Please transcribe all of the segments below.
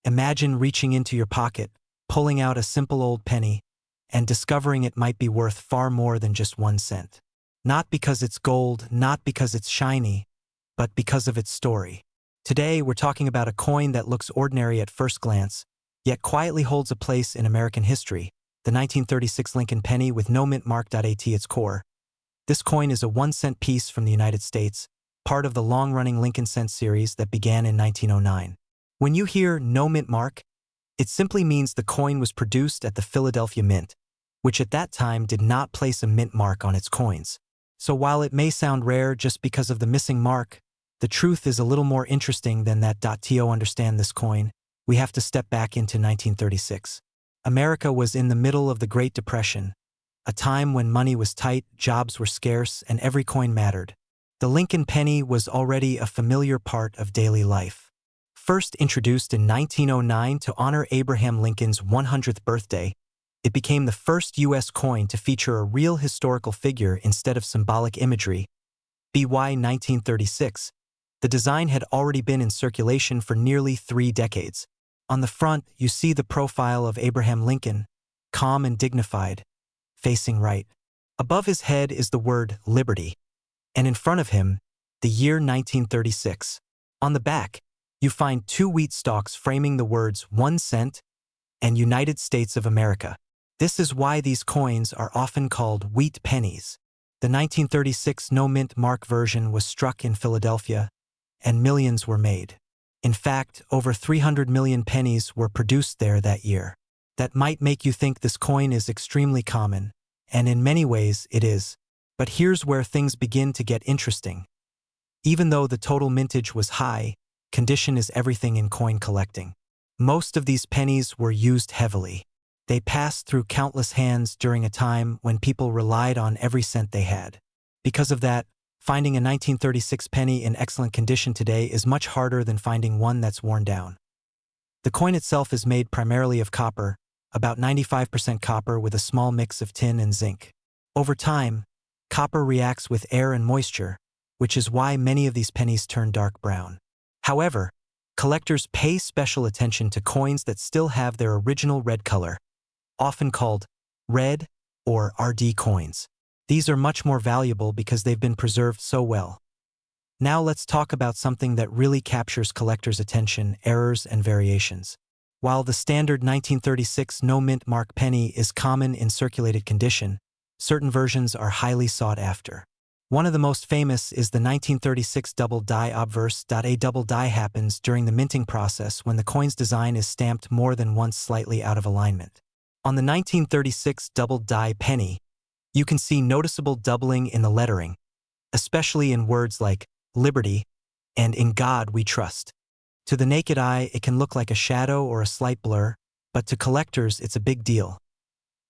Imagine reaching into your pocket, pulling out a simple old penny, and discovering it might be worth far more than just 1 cent. Not because it's gold, not because it's shiny, but because of its story. Today, we're talking about a coin that looks ordinary at first glance, yet quietly holds a place in American history, the 1936 Lincoln penny with no mint mark at its core. This coin is a 1-cent piece from the United States, part of the long-running Lincoln cent series that began in 1909. When you hear no mint mark, it simply means the coin was produced at the Philadelphia Mint, which at that time did not place a mint mark on its coins. So while it may sound rare just because of the missing mark, the truth is a little more interesting than that. To understand this coin, we have to step back into 1936. America was in the middle of the Great Depression, a time when money was tight, jobs were scarce, and every coin mattered. The Lincoln penny was already a familiar part of daily life. First introduced in 1909 to honor Abraham Lincoln's 100th birthday, it became the first U.S. coin to feature a real historical figure instead of symbolic imagery. By 1936, the design had already been in circulation for nearly 3 decades. On the front, you see the profile of Abraham Lincoln, calm and dignified, facing right. Above his head is the word Liberty, and in front of him, the year 1936. On the back, you find 2 wheat stalks framing the words 1 cent and United States of America. This is why these coins are often called wheat pennies. The 1936 no-mint mark version was struck in Philadelphia, and millions were made. In fact, over 300 million pennies were produced there that year. That might make you think this coin is extremely common, and in many ways it is. But here's where things begin to get interesting. Even though the total mintage was high, condition is everything in coin collecting. Most of these pennies were used heavily. They passed through countless hands during a time when people relied on every cent they had. Because of that, finding a 1936 penny in excellent condition today is much harder than finding one that's worn down. The coin itself is made primarily of copper, about 95% copper with a small mix of tin and zinc. Over time, copper reacts with air and moisture, which is why many of these pennies turn dark brown. However, collectors pay special attention to coins that still have their original red color, often called red or RD coins. These are much more valuable because they've been preserved so well. Now let's talk about something that really captures collectors' attention: errors and variations. While the standard 1936 no-mint mark penny is common in circulated condition, certain versions are highly sought after. One of the most famous is the 1936 double die obverse. A double die happens during the minting process when the coin's design is stamped more than once slightly out of alignment. On the 1936 double die penny, you can see noticeable doubling in the lettering, especially in words like Liberty and In God We Trust. To the naked eye, it can look like a shadow or a slight blur, but to collectors, it's a big deal.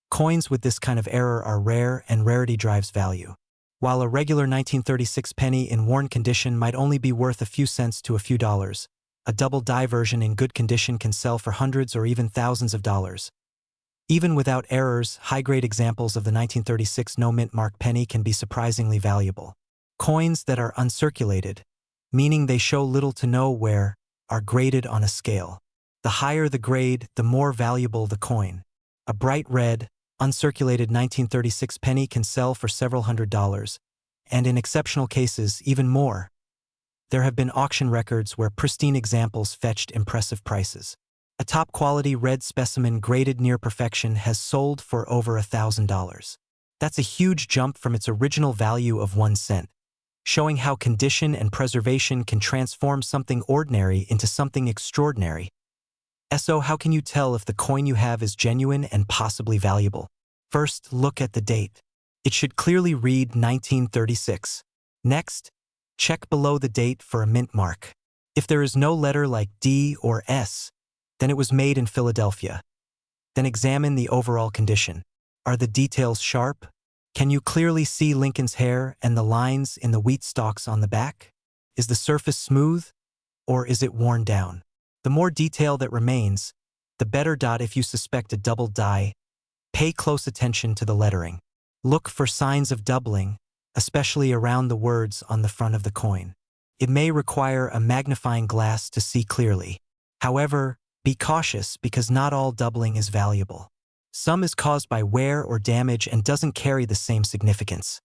Coins with this kind of error are rare, and rarity drives value. While a regular 1936 penny in worn condition might only be worth a few cents to a few dollars, a double die version in good condition can sell for hundreds or even thousands of dollars. Even without errors, high-grade examples of the 1936 no-mint mark penny can be surprisingly valuable. Coins that are uncirculated, meaning they show little to no wear, are graded on a scale. The higher the grade, the more valuable the coin. A bright red, uncirculated 1936 penny can sell for several $100s, and in exceptional cases, even more. There have been auction records where pristine examples fetched impressive prices. A top-quality red specimen graded near perfection has sold for over $1,000. That's a huge jump from its original value of 1 cent, showing how condition and preservation can transform something ordinary into something extraordinary. So how can you tell if the coin you have is genuine and possibly valuable? First, look at the date. It should clearly read 1936. Next, check below the date for a mint mark. If there is no letter like D or S, then it was made in Philadelphia. Then examine the overall condition. Are the details sharp? Can you clearly see Lincoln's hair and the lines in the wheat stalks on the back? Is the surface smooth, or is it worn down? The more detail that remains, the better. If you suspect a double die, pay close attention to the lettering. Look for signs of doubling, especially around the words on the front of the coin. It may require a magnifying glass to see clearly. However, Be cautious because not all doubling is valuable. Some is caused by wear or damage and doesn't carry the same significance.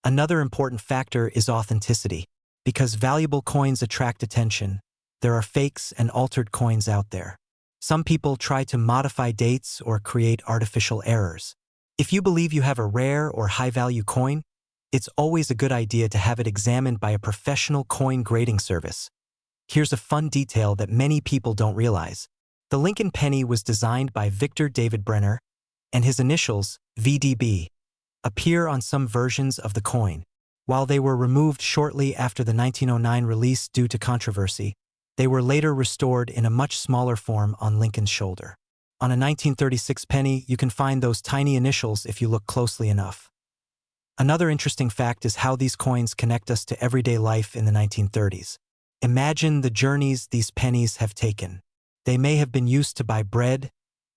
Another important factor is authenticity. Because valuable coins attract attention, there are fakes and altered coins out there. Some people try to modify dates or create artificial errors. If you believe you have a rare or high-value coin, it's always a good idea to have it examined by a professional coin grading service. Here's a fun detail that many people don't realize. The Lincoln penny was designed by Victor David Brenner, and his initials, VDB, appear on some versions of the coin. While they were removed shortly after the 1909 release due to controversy, they were later restored in a much smaller form on Lincoln's shoulder. On a 1936 penny, you can find those tiny initials if you look closely enough. Another interesting fact is how these coins connect us to everyday life in the 1930s. Imagine the journeys these pennies have taken. They may have been used to buy bread,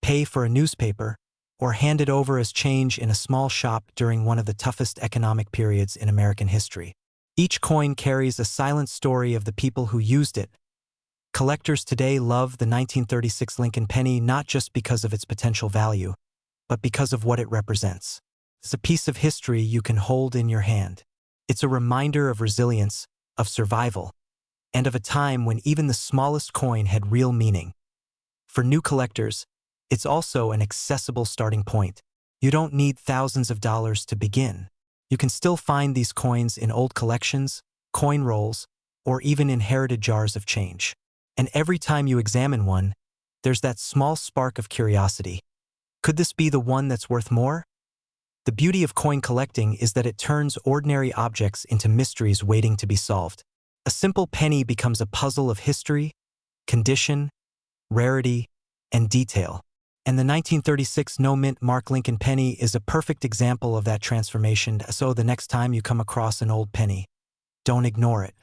pay for a newspaper, or handed over as change in a small shop during one of the toughest economic periods in American history. Each coin carries a silent story of the people who used it. Collectors today love the 1936 Lincoln penny not just because of its potential value, but because of what it represents. It's a piece of history you can hold in your hand. It's a reminder of resilience, of survival, and of a time when even the smallest coin had real meaning. For new collectors, it's also an accessible starting point. You don't need thousands of dollars to begin. You can still find these coins in old collections, coin rolls, or even inherited jars of change. And every time you examine one, there's that small spark of curiosity. Could this be the one that's worth more? The beauty of coin collecting is that it turns ordinary objects into mysteries waiting to be solved. A simple penny becomes a puzzle of history, condition, rarity, and detail. And the 1936 no-mint mark Lincoln penny is a perfect example of that transformation. So the next time you come across an old penny, don't ignore it.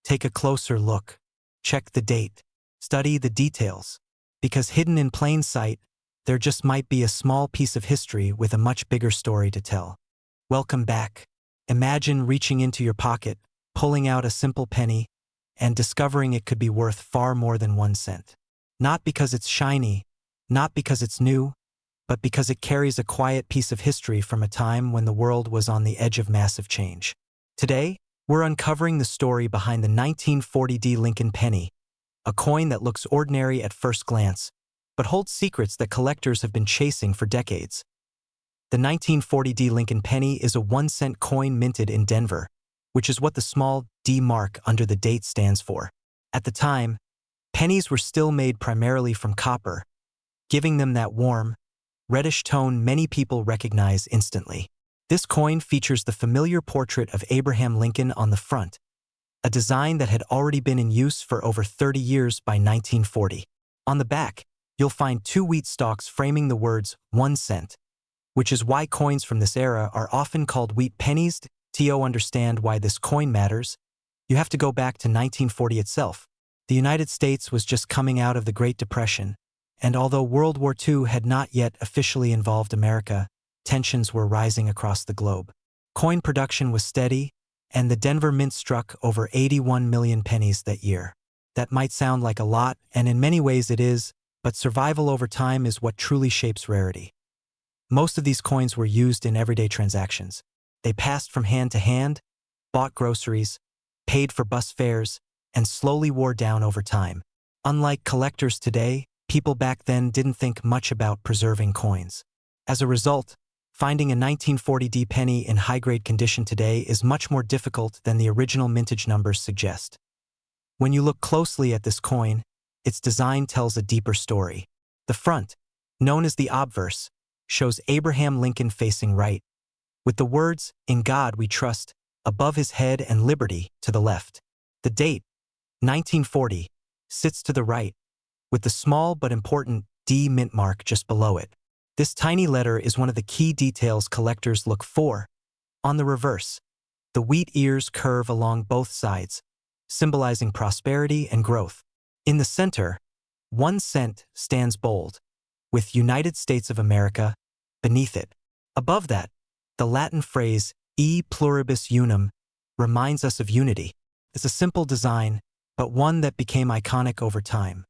Take a closer look. Check the date. Study the details. Because hidden in plain sight, there just might be a small piece of history with a much bigger story to tell. Welcome back. Imagine reaching into your pocket, pulling out a simple penny, and discovering it could be worth far more than 1 cent. Not because it's shiny, not because it's new, but because it carries a quiet piece of history from a time when the world was on the edge of massive change. Today, we're uncovering the story behind the 1940D Lincoln penny, a coin that looks ordinary at first glance, but holds secrets that collectors have been chasing for decades. The 1940D Lincoln penny is a 1-cent coin minted in Denver, which is what the small D mark under the date stands for. At the time, pennies were still made primarily from copper, giving them that warm, reddish tone many people recognize instantly. This coin features the familiar portrait of Abraham Lincoln on the front, a design that had already been in use for over 30 years by 1940. On the back, you'll find 2 wheat stalks framing the words 1 cent, which is why coins from this era are often called wheat pennies. To understand why this coin matters, you have to go back to 1940 itself. The United States was just coming out of the Great Depression, and although World War II had not yet officially involved America, tensions were rising across the globe. Coin production was steady, and the Denver Mint struck over 81 million pennies that year. That might sound like a lot, and in many ways it is, but survival over time is what truly shapes rarity. Most of these coins were used in everyday transactions. They passed from hand to hand, bought groceries, paid for bus fares, and slowly wore down over time. Unlike collectors today, people back then didn't think much about preserving coins. As a result, finding a 1940D penny in high-grade condition today is much more difficult than the original mintage numbers suggest. When you look closely at this coin, its design tells a deeper story. The front, known as the obverse, shows Abraham Lincoln facing right, with the words, "In God we trust," above his head and "Liberty" to the left. The date, 1940, sits to the right, with the small but important D mint mark just below it. This tiny letter is one of the key details collectors look for. On the reverse, the wheat ears curve along both sides, symbolizing prosperity and growth. In the center, 1 cent stands bold, with United States of America beneath it. Above that, the Latin phrase E pluribus unum reminds us of unity. It's a simple design, but one that became iconic over time.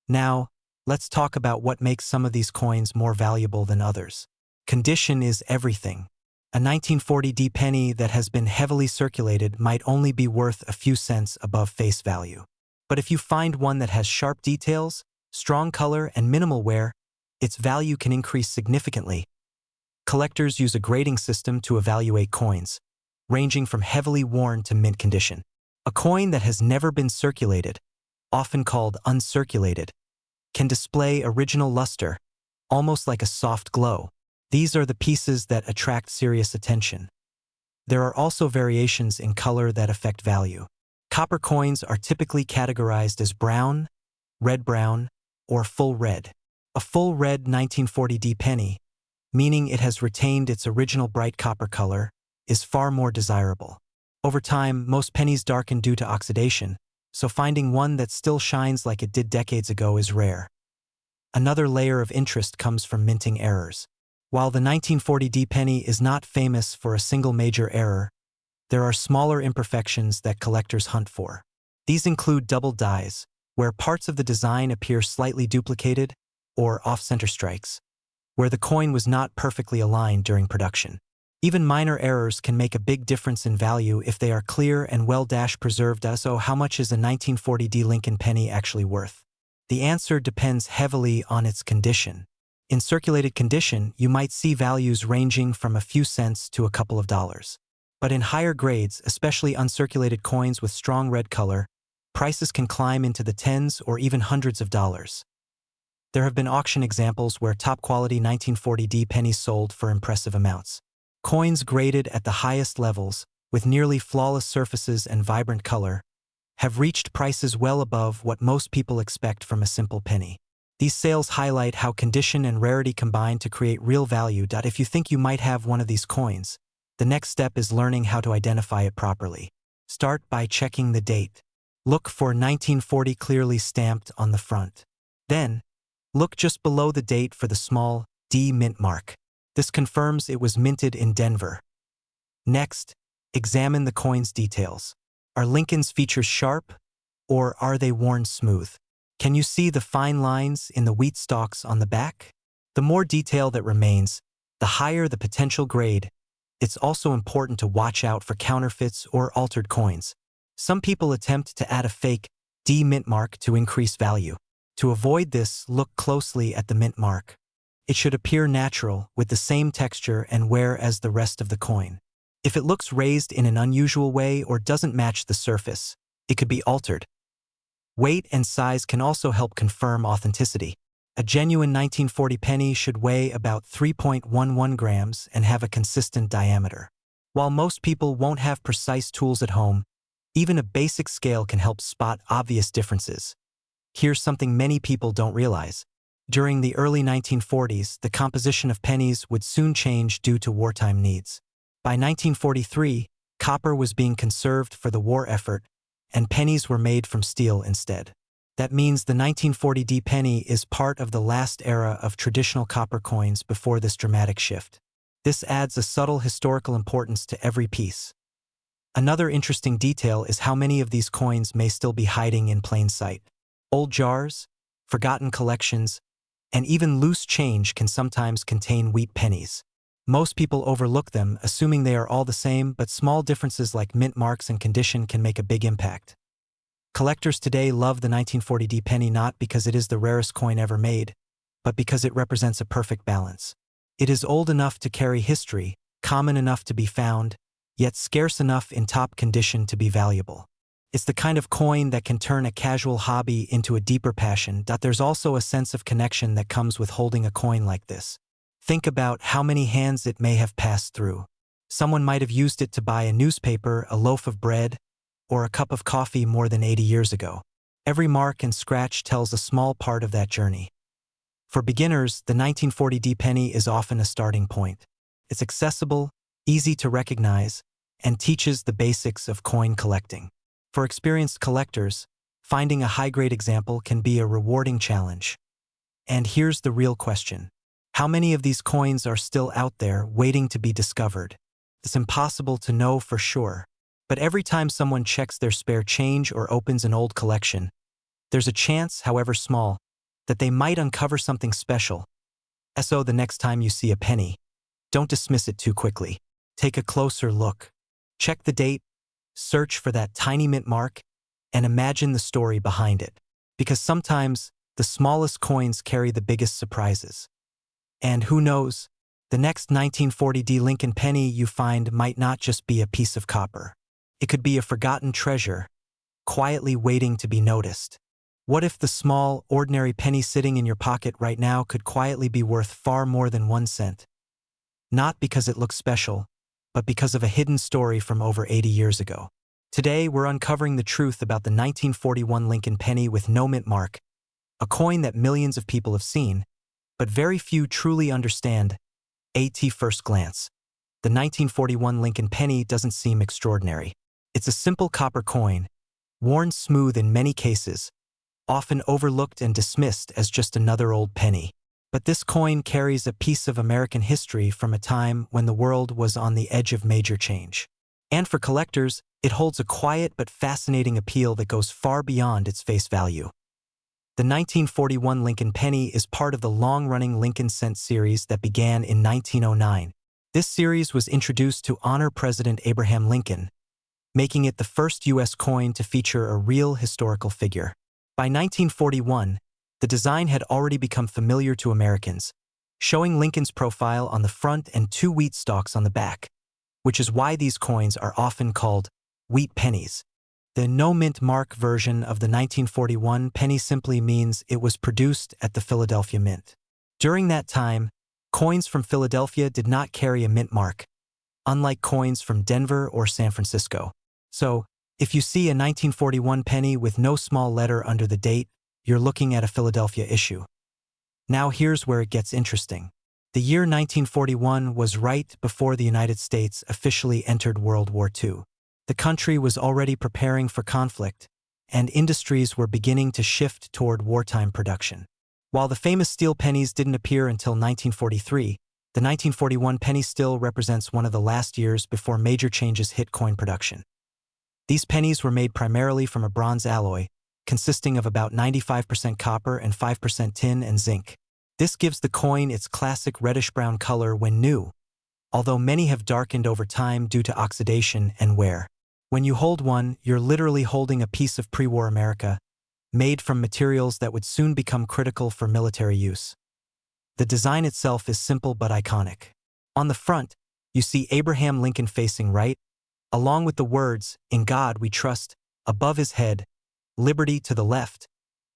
Now, Let's talk about what makes some of these coins more valuable than others. Condition is everything. A 1940 penny that has been heavily circulated might only be worth a few cents above face value. But if you find one that has sharp details, strong color, and minimal wear, its value can increase significantly. Collectors use a grading system to evaluate coins, ranging from heavily worn to mint condition. A coin that has never been circulated, often called uncirculated, can display original luster, almost like a soft glow. These are the pieces that attract serious attention. There are also variations in color that affect value. Copper coins are typically categorized as brown, red-brown, or full red. A full red 1940 penny, meaning it has retained its original bright copper color, is far more desirable. Over time, most pennies darken due to oxidation, so finding one that still shines like it did decades ago is rare. Another layer of interest comes from minting errors. While the 1940 penny is not famous for a single major error, there are smaller imperfections that collectors hunt for. These include double dies, where parts of the design appear slightly duplicated, or off-center strikes, where the coin was not perfectly aligned during production. Even minor errors can make a big difference in value if they are clear and well-preserved. So how much is a 1940 Lincoln penny actually worth? The answer depends heavily on its condition. In circulated condition, you might see values ranging from a few cents to a couple of dollars. But in higher grades, especially uncirculated coins with strong red color, prices can climb into the tens or even hundreds of dollars. There have been auction examples where top-quality 1940 pennies sold for impressive amounts. Coins graded at the highest levels, with nearly flawless surfaces and vibrant color, have reached prices well above what most people expect from a simple penny. These sales highlight how condition and rarity combine to create real value. If you think you might have one of these coins, the next step is learning how to identify it properly. Start by checking the date. Look for 1940 clearly stamped on the front. Then, look just below the date for the small D mint mark. This confirms it was minted in Denver. Next, examine the coin's details. Are Lincoln's features sharp, or are they worn smooth? Can you see the fine lines in the wheat stalks on the back? The more detail that remains, the higher the potential grade. It's also important to watch out for counterfeits or altered coins. Some people attempt to add a fake D mint mark to increase value. To avoid this, look closely at the mint mark. It should appear natural, with the same texture and wear as the rest of the coin. If it looks raised in an unusual way or doesn't match the surface, it could be altered. Weight and size can also help confirm authenticity. A genuine 1940 penny should weigh about 3.11 grams and have a consistent diameter. While most people won't have precise tools at home, even a basic scale can help spot obvious differences. Here's something many people don't realize. During the early 1940s, the composition of pennies would soon change due to wartime needs. By 1943, copper was being conserved for the war effort, and pennies were made from steel instead. That means the 1940 penny is part of the last era of traditional copper coins before this dramatic shift. This adds a subtle historical importance to every piece. Another interesting detail is how many of these coins may still be hiding in plain sight. Old jars, forgotten collections, and even loose change can sometimes contain wheat pennies. Most people overlook them, assuming they are all the same, but small differences like mint marks and condition can make a big impact. Collectors today love the 1940 penny not because it is the rarest coin ever made, but because it represents a perfect balance. It is old enough to carry history, common enough to be found, yet scarce enough in top condition to be valuable. It's the kind of coin that can turn a casual hobby into a deeper passion. There's also a sense of connection that comes with holding a coin like this. Think about how many hands it may have passed through. Someone might have used it to buy a newspaper, a loaf of bread, or a cup of coffee more than 80 years ago. Every mark and scratch tells a small part of that journey. For beginners, the 1940 penny is often a starting point. It's accessible, easy to recognize, and teaches the basics of coin collecting. For experienced collectors, finding a high-grade example can be a rewarding challenge. And here's the real question. How many of these coins are still out there waiting to be discovered? It's impossible to know for sure. But every time someone checks their spare change or opens an old collection, there's a chance, however small, that they might uncover something special. So the next time you see a penny, don't dismiss it too quickly. Take a closer look. Check the date, search for that tiny mint mark, and imagine the story behind it. Because sometimes, the smallest coins carry the biggest surprises. And who knows, the next 1940 Lincoln penny you find might not just be a piece of copper. It could be a forgotten treasure, quietly waiting to be noticed. What if the small, ordinary penny sitting in your pocket right now could quietly be worth far more than 1 cent? Not because it looks special, but because of a hidden story from over 80 years ago. Today, we're uncovering the truth about the 1941 Lincoln penny with no mint mark, a coin that millions of people have seen, but very few truly understand. At first glance, the 1941 Lincoln penny doesn't seem extraordinary. It's a simple copper coin, worn smooth in many cases, often overlooked and dismissed as just another old penny. But this coin carries a piece of American history from a time when the world was on the edge of major change. And for collectors, it holds a quiet but fascinating appeal that goes far beyond its face value. The 1941 Lincoln penny is part of the long-running Lincoln Cent series that began in 1909. This series was introduced to honor President Abraham Lincoln, making it the first U.S. coin to feature a real historical figure. By 1941, the design had already become familiar to Americans, showing Lincoln's profile on the front and 2 wheat stalks on the back, which is why these coins are often called wheat pennies. The no-mint mark version of the 1941 penny simply means it was produced at the Philadelphia Mint. During that time, coins from Philadelphia did not carry a mint mark, unlike coins from Denver or San Francisco. So, if you see a 1941 penny with no small letter under the date, you're looking at a Philadelphia issue. Now here's where it gets interesting. The year 1941 was right before the United States officially entered World War II. The country was already preparing for conflict, and industries were beginning to shift toward wartime production. While the famous steel pennies didn't appear until 1943, the 1941 penny still represents one of the last years before major changes hit coin production. These pennies were made primarily from a bronze alloy, consisting of about 95% copper and 5% tin and zinc. This gives the coin its classic reddish-brown color when new, although many have darkened over time due to oxidation and wear. When you hold one, you're literally holding a piece of pre-war America, made from materials that would soon become critical for military use. The design itself is simple but iconic. On the front, you see Abraham Lincoln facing right, along with the words, "In God We Trust," above his head, "Liberty" to the left,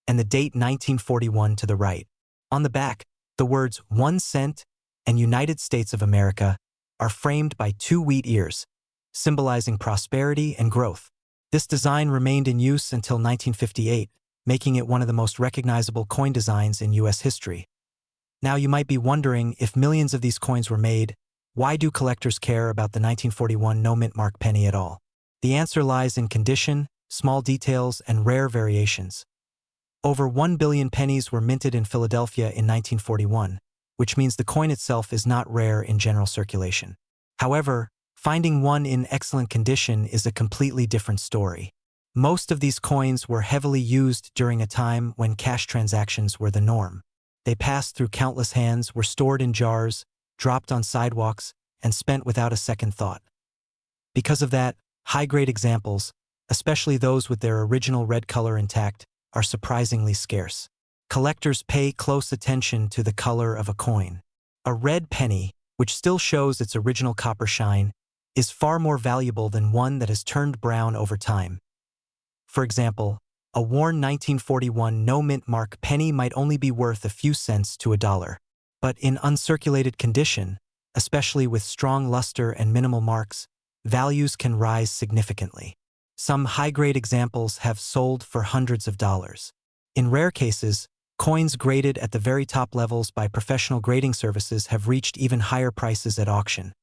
and the date 1941 to the right. On the back, the words 1 cent and United States of America are framed by 2 wheat ears, symbolizing prosperity and growth. This design remained in use until 1958, making it one of the most recognizable coin designs in U.S. history. Now you might be wondering, if millions of these coins were made, why do collectors care about the 1941 no-mint mark penny at all? The answer lies in condition, small details, and rare variations. Over 1 billion pennies were minted in Philadelphia in 1941, which means the coin itself is not rare in general circulation. However, finding one in excellent condition is a completely different story. Most of these coins were heavily used during a time when cash transactions were the norm. They passed through countless hands, were stored in jars, dropped on sidewalks, and spent without a second thought. Because of that, high-grade examples, especially those with their original red color intact, are surprisingly scarce. Collectors pay close attention to the color of a coin. A red penny, which still shows its original copper shine, is far more valuable than one that has turned brown over time. For example, a worn 1941 no-mint mark penny might only be worth a few cents to $1. But in uncirculated condition, especially with strong luster and minimal marks, values can rise significantly. Some high-grade examples have sold for hundreds of dollars. In rare cases, coins graded at the very top levels by professional grading services have reached even higher prices at auction.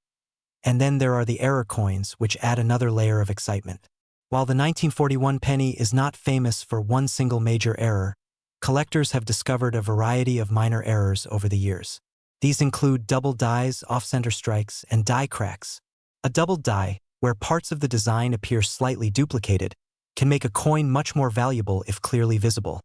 And then there are the error coins, which add another layer of excitement. While the 1941 penny is not famous for one single major error, collectors have discovered a variety of minor errors over the years. These include double dies, off-center strikes, and die cracks. A double die, where parts of the design appear slightly duplicated, can make a coin much more valuable if clearly visible.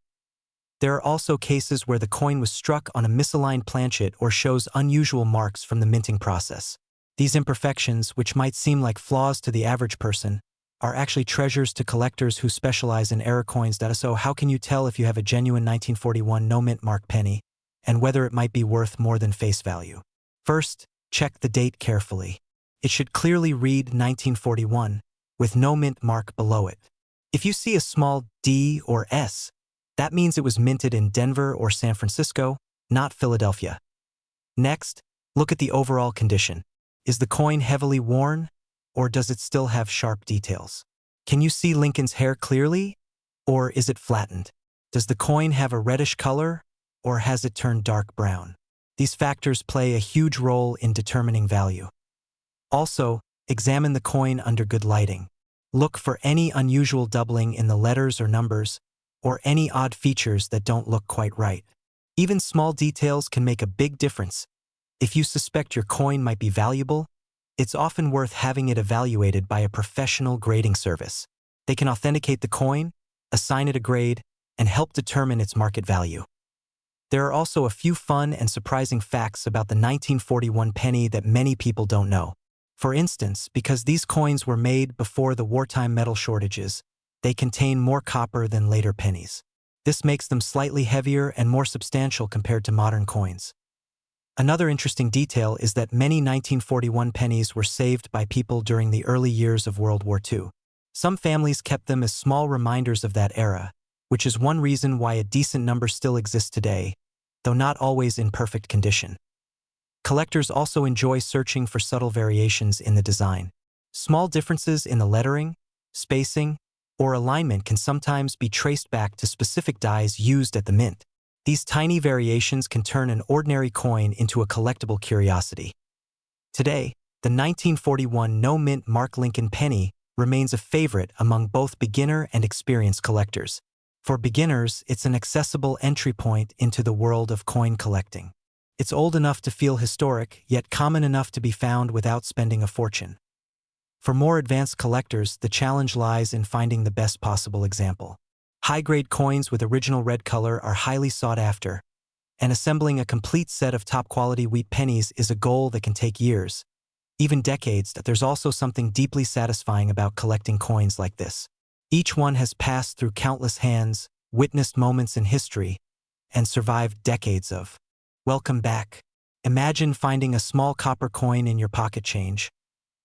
There are also cases where the coin was struck on a misaligned planchet or shows unusual marks from the minting process. These imperfections, which might seem like flaws to the average person, are actually treasures to collectors who specialize in error coins. So how can you tell if you have a genuine 1941 no-mint mark penny and whether it might be worth more than face value? First, check the date carefully. It should clearly read 1941 with no mint mark below it. If you see a small D or S, that means it was minted in Denver or San Francisco, not Philadelphia. Next, look at the overall condition. Is the coin heavily worn, or does it still have sharp details? Can you see Lincoln's hair clearly, or is it flattened? Does the coin have a reddish color, or has it turned dark brown? These factors play a huge role in determining value. Also, examine the coin under good lighting. Look for any unusual doubling in the letters or numbers, or any odd features that don't look quite right. Even small details can make a big difference. If you suspect your coin might be valuable, it's often worth having it evaluated by a professional grading service. They can authenticate the coin, assign it a grade, and help determine its market value. There are also a few fun and surprising facts about the 1941 penny that many people don't know. For instance, because these coins were made before the wartime metal shortages, they contain more copper than later pennies. This makes them slightly heavier and more substantial compared to modern coins. Another interesting detail is that many 1941 pennies were saved by people during the early years of World War II. Some families kept them as small reminders of that era, which is one reason why a decent number still exists today, though not always in perfect condition. Collectors also enjoy searching for subtle variations in the design. Small differences in the lettering, spacing, or alignment can sometimes be traced back to specific dies used at the mint. These tiny variations can turn an ordinary coin into a collectible curiosity. Today, the 1941 no-mint Mark Lincoln penny remains a favorite among both beginner and experienced collectors. For beginners, it's an accessible entry point into the world of coin collecting. It's old enough to feel historic, yet common enough to be found without spending a fortune. For more advanced collectors, the challenge lies in finding the best possible example. High-grade coins with original red color are highly sought after, and assembling a complete set of top-quality wheat pennies is a goal that can take years, even decades. There's also something deeply satisfying about collecting coins like this. Each one has passed through countless hands, witnessed moments in history, and survived decades of. Welcome back. Imagine finding a small copper coin in your pocket change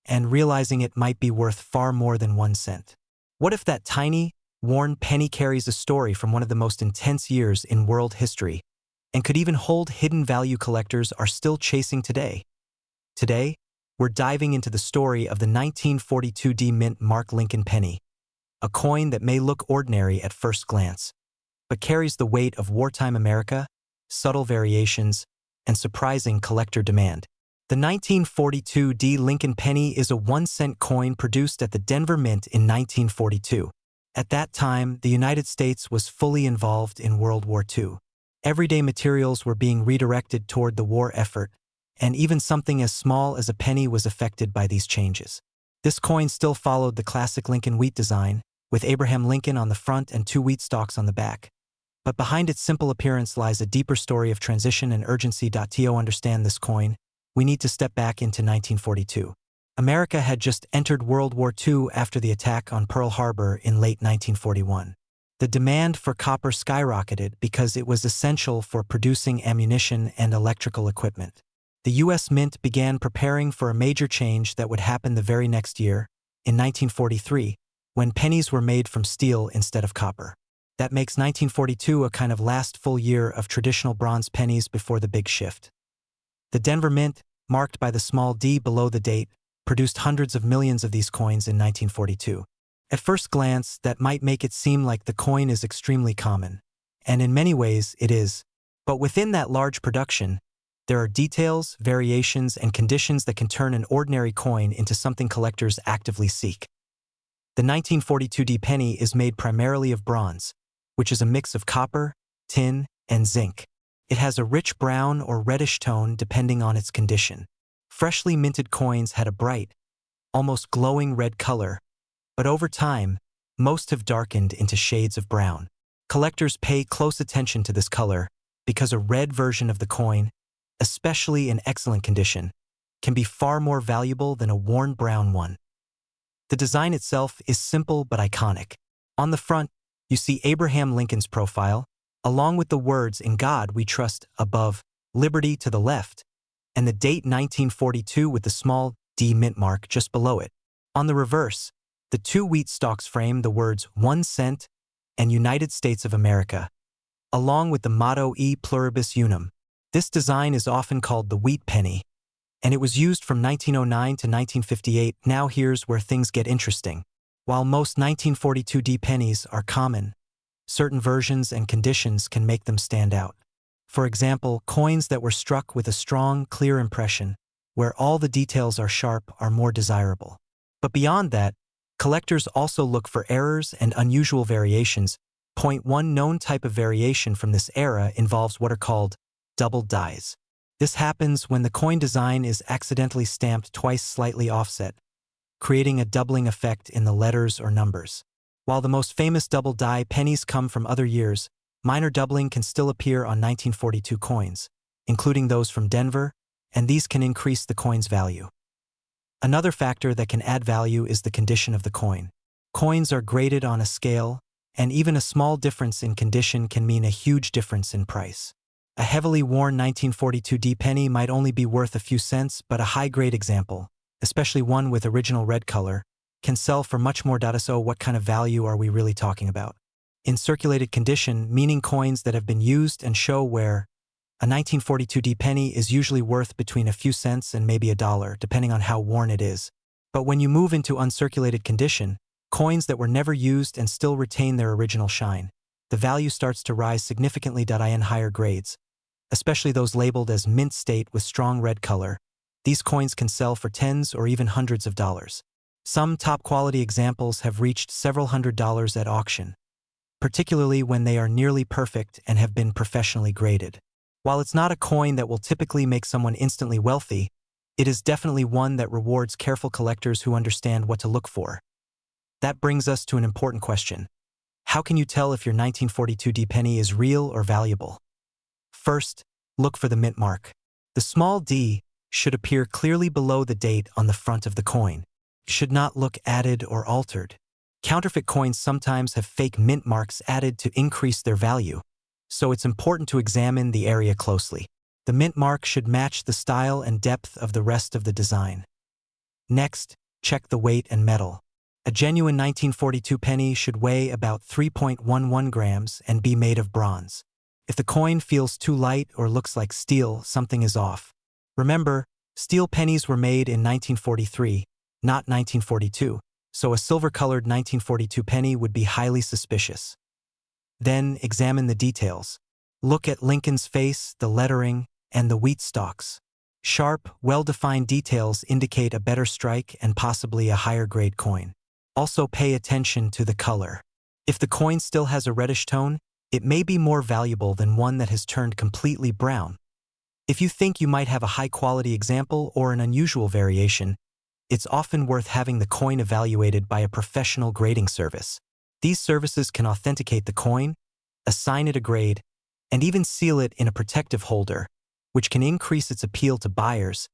and realizing it might be worth far more than 1 cent. What if that tiny, worn penny carries a story from one of the most intense years in world history and could even hold hidden value collectors are still chasing today? Today, we're diving into the story of the 1942 D-Mint Mark Lincoln penny, a coin that may look ordinary at first glance, but carries the weight of wartime America, subtle variations, and surprising collector demand. The 1942 D. Lincoln penny is a 1-cent coin produced at the Denver Mint in 1942. At that time, the United States was fully involved in World War II. Everyday materials were being redirected toward the war effort, and even something as small as a penny was affected by these changes. This coin still followed the classic Lincoln wheat design, with Abraham Lincoln on the front and 2 wheat stalks on the back. But behind its simple appearance lies a deeper story of transition and urgency. To understand this coin, we need to step back into 1942. America had just entered World War II after the attack on Pearl Harbor in late 1941. The demand for copper skyrocketed because it was essential for producing ammunition and electrical equipment. The U.S. Mint began preparing for a major change that would happen the very next year, in 1943, when pennies were made from steel instead of copper. That makes 1942 a kind of last full year of traditional bronze pennies before the big shift. The Denver Mint, marked by the small d below the date, produced hundreds of millions of these coins in 1942. At first glance, that might make it seem like the coin is extremely common, and in many ways it is. But within that large production, there are details, variations, and conditions that can turn an ordinary coin into something collectors actively seek. The 1942 D penny is made primarily of bronze, which is a mix of copper, tin, and zinc. It has a rich brown or reddish tone depending on its condition. Freshly minted coins had a bright, almost glowing red color, but over time, most have darkened into shades of brown. Collectors pay close attention to this color because a red version of the coin, especially in excellent condition, can be far more valuable than a worn brown one. The design itself is simple but iconic. On the front, you see Abraham Lincoln's profile, along with the words "In God We Trust" above, "Liberty" to the left, and the date 1942 with the small D mint mark just below it. On the reverse, the two wheat stalks frame the words 1 cent and United States of America, along with the motto E pluribus unum. This design is often called the wheat penny, and it was used from 1909 to 1958. Now here's where things get interesting. While most 1942 D pennies are common, certain versions and conditions can make them stand out. For example, coins that were struck with a strong, clear impression, where all the details are sharp, are more desirable. But beyond that, collectors also look for errors and unusual variations. One known type of variation from this era involves what are called double dies. This happens when the coin design is accidentally stamped twice slightly offset, creating a doubling effect in the letters or numbers. While the most famous double die pennies come from other years, minor doubling can still appear on 1942 coins, including those from Denver, and these can increase the coin's value. Another factor that can add value is the condition of the coin. Coins are graded on a scale, and even a small difference in condition can mean a huge difference in price. A heavily worn 1942 D penny might only be worth a few cents, but a high-grade example, especially one with original red color, can sell for much more. So what kind of value are we really talking about? In circulated condition, meaning coins that have been used and show wear, a 1942 D penny is usually worth between a few cents and maybe $1, depending on how worn it is. But when you move into uncirculated condition, coins that were never used and still retain their original shine, the value starts to rise significantly. In higher grades, especially those labeled as mint state with strong red color, these coins can sell for tens or even hundreds of dollars. Some top-quality examples have reached several $100s at auction, particularly when they are nearly perfect and have been professionally graded. While it's not a coin that will typically make someone instantly wealthy, it is definitely one that rewards careful collectors who understand what to look for. That brings us to an important question. How can you tell if your 1942 D penny is real or valuable? First, look for the mint mark. The small d should appear clearly below the date on the front of the coin. It should not look added or altered. Counterfeit coins sometimes have fake mint marks added to increase their value, so it's important to examine the area closely. The mint mark should match the style and depth of the rest of the design. Next, check the weight and metal. A genuine 1942 penny should weigh about 3.11 grams and be made of bronze. If the coin feels too light or looks like steel, something is off. Remember, steel pennies were made in 1943, not 1942, so a silver-colored 1942 penny would be highly suspicious. Then examine the details. Look at Lincoln's face, the lettering, and the wheat stalks. Sharp, well-defined details indicate a better strike and possibly a higher-grade coin. Also pay attention to the color. If the coin still has a reddish tone, it may be more valuable than one that has turned completely brown. If you think you might have a high-quality example or an unusual variation, it's often worth having the coin evaluated by a professional grading service. These services can authenticate the coin, assign it a grade, and even seal it in a protective holder, which can increase its appeal to buyers.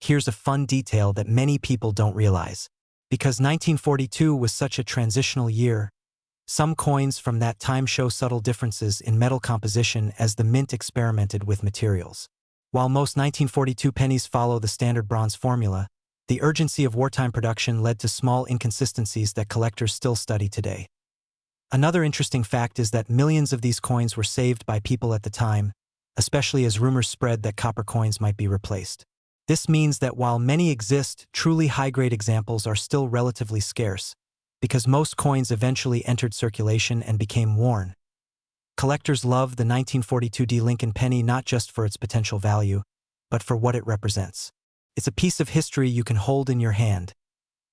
Here's a fun detail that many people don't realize. Because 1942 was such a transitional year, some coins from that time show subtle differences in metal composition as the mint experimented with materials. While most 1942 pennies follow the standard bronze formula, the urgency of wartime production led to small inconsistencies that collectors still study today. Another interesting fact is that millions of these coins were saved by people at the time, especially as rumors spread that copper coins might be replaced. This means that while many exist, truly high-grade examples are still relatively scarce, because most coins eventually entered circulation and became worn. Collectors love the 1942 D Lincoln penny not just for its potential value, but for what it represents. It's a piece of history you can hold in your hand,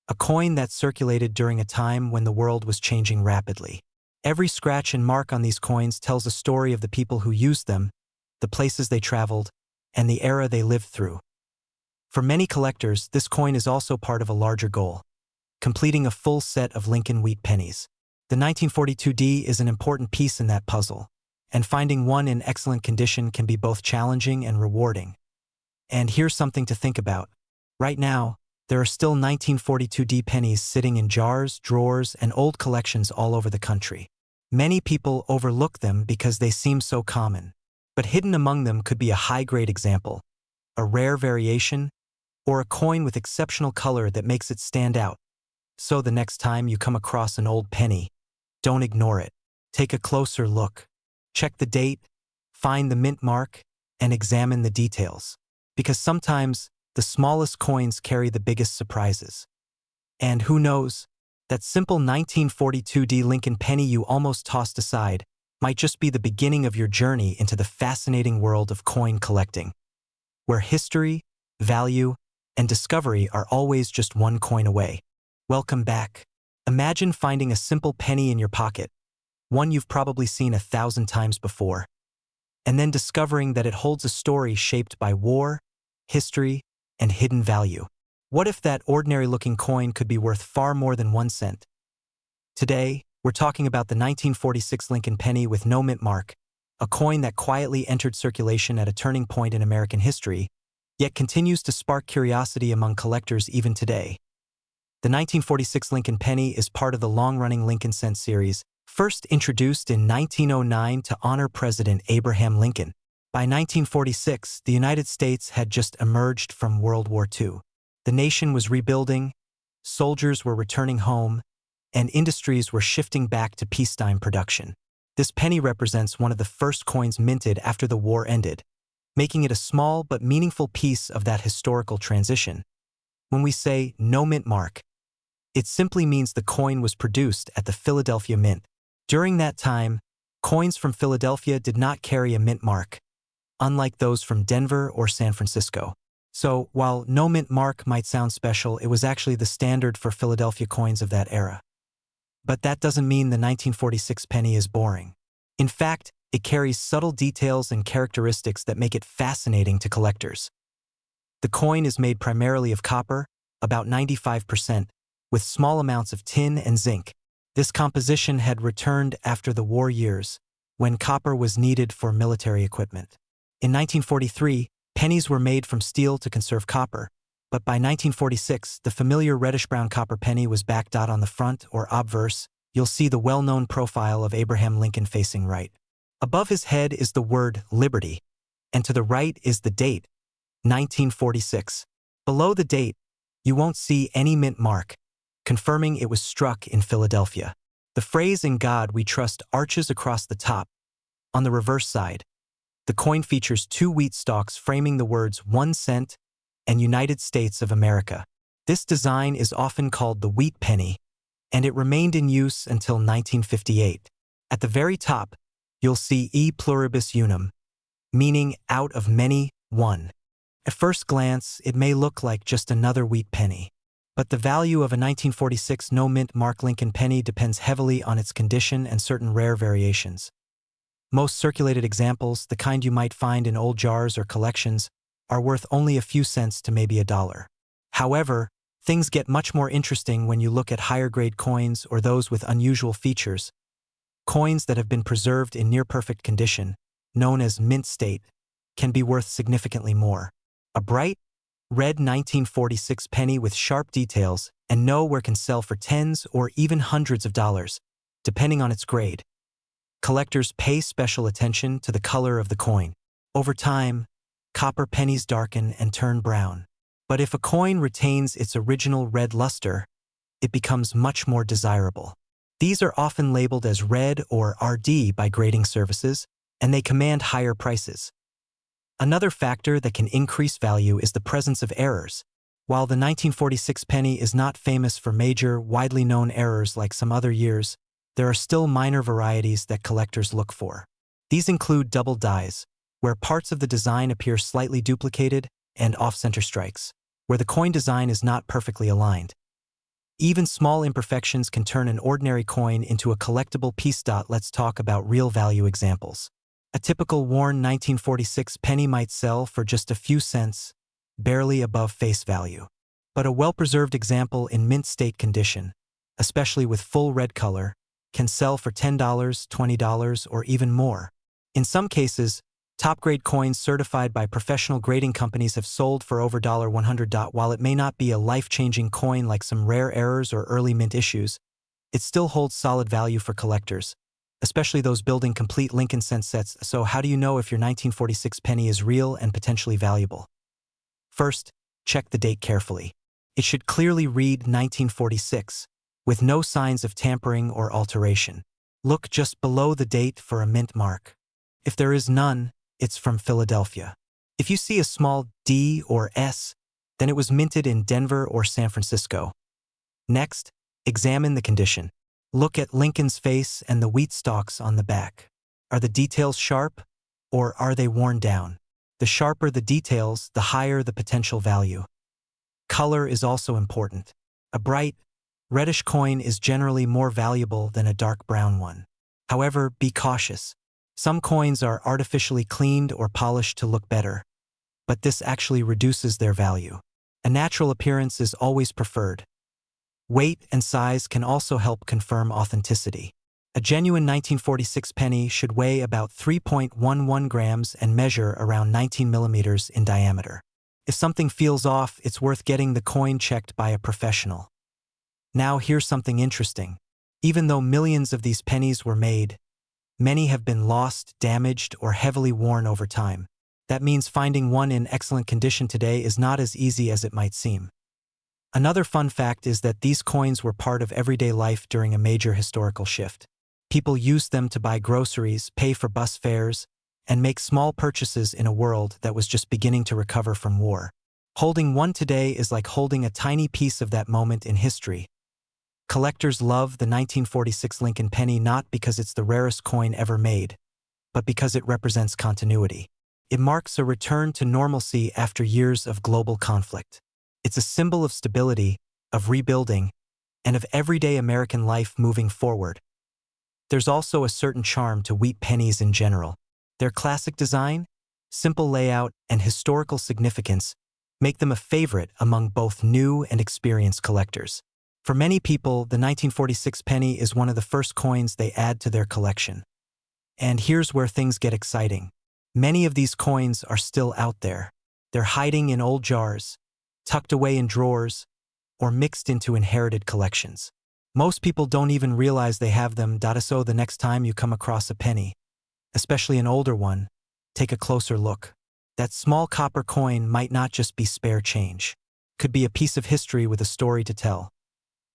a coin that circulated during a time when the world was changing rapidly. Every scratch and mark on these coins tells a story of the people who used them, the places they traveled, and the era they lived through. For many collectors, this coin is also part of a larger goal, completing a full set of Lincoln wheat pennies. The 1942D is an important piece in that puzzle, and finding one in excellent condition can be both challenging and rewarding. And here's something to think about. Right now, there are still 1942D pennies sitting in jars, drawers, and old collections all over the country. Many people overlook them because they seem so common. But hidden among them could be a high-grade example, a rare variation, or a coin with exceptional color that makes it stand out. So the next time you come across an old penny, don't ignore it. Take a closer look. Check the date, find the mint mark, and examine the details. Because sometimes, the smallest coins carry the biggest surprises. And who knows, that simple 1942D Lincoln penny you almost tossed aside might just be the beginning of your journey into the fascinating world of coin collecting, where history, value, and discovery are always just one coin away. Welcome back. Imagine finding a simple penny in your pocket, one you've probably seen 1,000 times before, and then discovering that it holds a story shaped by war, history, and hidden value. What if that ordinary-looking coin could be worth far more than 1 cent? Today, we're talking about the 1946 Lincoln penny with no mint mark, a coin that quietly entered circulation at a turning point in American history, yet continues to spark curiosity among collectors even today. The 1946 Lincoln penny is part of the long-running Lincoln cent series, first introduced in 1909 to honor President Abraham Lincoln. By 1946, the United States had just emerged from World War II. The nation was rebuilding, soldiers were returning home, and industries were shifting back to peacetime production. This penny represents one of the first coins minted after the war ended, making it a small but meaningful piece of that historical transition. When we say no mint mark, it simply means the coin was produced at the Philadelphia Mint. During that time, coins from Philadelphia did not carry a mint mark, unlike those from Denver or San Francisco. So, while no mint mark might sound special, it was actually the standard for Philadelphia coins of that era. But that doesn't mean the 1946 penny is boring. In fact, it carries subtle details and characteristics that make it fascinating to collectors. The coin is made primarily of copper, about 95%, with small amounts of tin and zinc. This composition had returned after the war years, when copper was needed for military equipment. In 1943, pennies were made from steel to conserve copper, but by 1946, the familiar reddish-brown copper penny was backed out on the front or obverse. You'll see the well-known profile of Abraham Lincoln facing right. Above his head is the word Liberty, and to the right is the date, 1946. Below the date, you won't see any mint mark, confirming it was struck in Philadelphia. The phrase "In God We Trust" arches across the top. On the reverse side, the coin features 2 wheat stalks framing the words 1 cent and United States of America. This design is often called the wheat penny, and it remained in use until 1958. At the very top, you'll see E pluribus unum, meaning out of many, one. At first glance, it may look like just another wheat penny. But the value of a 1946 no-mint mark Lincoln penny depends heavily on its condition and certain rare variations. Most circulated examples, the kind you might find in old jars or collections, are worth only a few cents to maybe $1. However, things get much more interesting when you look at higher-grade coins or those with unusual features. Coins that have been preserved in near-perfect condition, known as mint state, can be worth significantly more. A bright, red 1946 penny with sharp details and nowhere can sell for tens or even hundreds of dollars, depending on its grade. Collectors pay special attention to the color of the coin. Over time, copper pennies darken and turn brown. But if a coin retains its original red luster, it becomes much more desirable. These are often labeled as red or RD by grading services, and they command higher prices. Another factor that can increase value is the presence of errors. While the 1946 penny is not famous for major, widely known errors like some other years, there are still minor varieties that collectors look for. These include double dies, where parts of the design appear slightly duplicated, and off-center strikes, where the coin design is not perfectly aligned. Even small imperfections can turn an ordinary coin into a collectible piece. Let's talk about real value examples. A typical worn 1946 penny might sell for just a few cents, barely above face value. But a well-preserved example in mint state condition, especially with full red color, can sell for $10, $20, or even more. In some cases, top-grade coins certified by professional grading companies have sold for over $100. While it may not be a life-changing coin like some rare errors or early mint issues, it still holds solid value for collectors, especially those building complete Lincoln cent sets. So how do you know if your 1946 penny is real and potentially valuable? First, check the date carefully. It should clearly read 1946, with no signs of tampering or alteration. Look just below the date for a mint mark. If there is none, it's from Philadelphia. If you see a small D or S, then it was minted in Denver or San Francisco. Next, examine the condition. Look at Lincoln's face and the wheat stalks on the back. Are the details sharp, or are they worn down? The sharper the details, the higher the potential value. Color is also important. A bright, reddish coin is generally more valuable than a dark brown one. However, be cautious. Some coins are artificially cleaned or polished to look better, but this actually reduces their value. A natural appearance is always preferred. Weight and size can also help confirm authenticity. A genuine 1946 penny should weigh about 3.11 grams and measure around 19 millimeters in diameter. If something feels off, it's worth getting the coin checked by a professional. Now here's something interesting. Even though millions of these pennies were made, many have been lost, damaged, or heavily worn over time. That means finding one in excellent condition today is not as easy as it might seem. Another fun fact is that these coins were part of everyday life during a major historical shift. People used them to buy groceries, pay for bus fares, and make small purchases in a world that was just beginning to recover from war. Holding one today is like holding a tiny piece of that moment in history. Collectors love the 1946 Lincoln penny not because it's the rarest coin ever made, but because it represents continuity. It marks a return to normalcy after years of global conflict. It's a symbol of stability, of rebuilding, and of everyday American life moving forward. There's also a certain charm to wheat pennies in general. Their classic design, simple layout, and historical significance make them a favorite among both new and experienced collectors. For many people, the 1946 penny is one of the first coins they add to their collection. And here's where things get exciting. Many of these coins are still out there. They're hiding in old jars, tucked away in drawers, or mixed into inherited collections. Most people don't even realize they have them. So the next time you come across a penny, especially an older one, take a closer look. That small copper coin might not just be spare change. Could be a piece of history with a story to tell.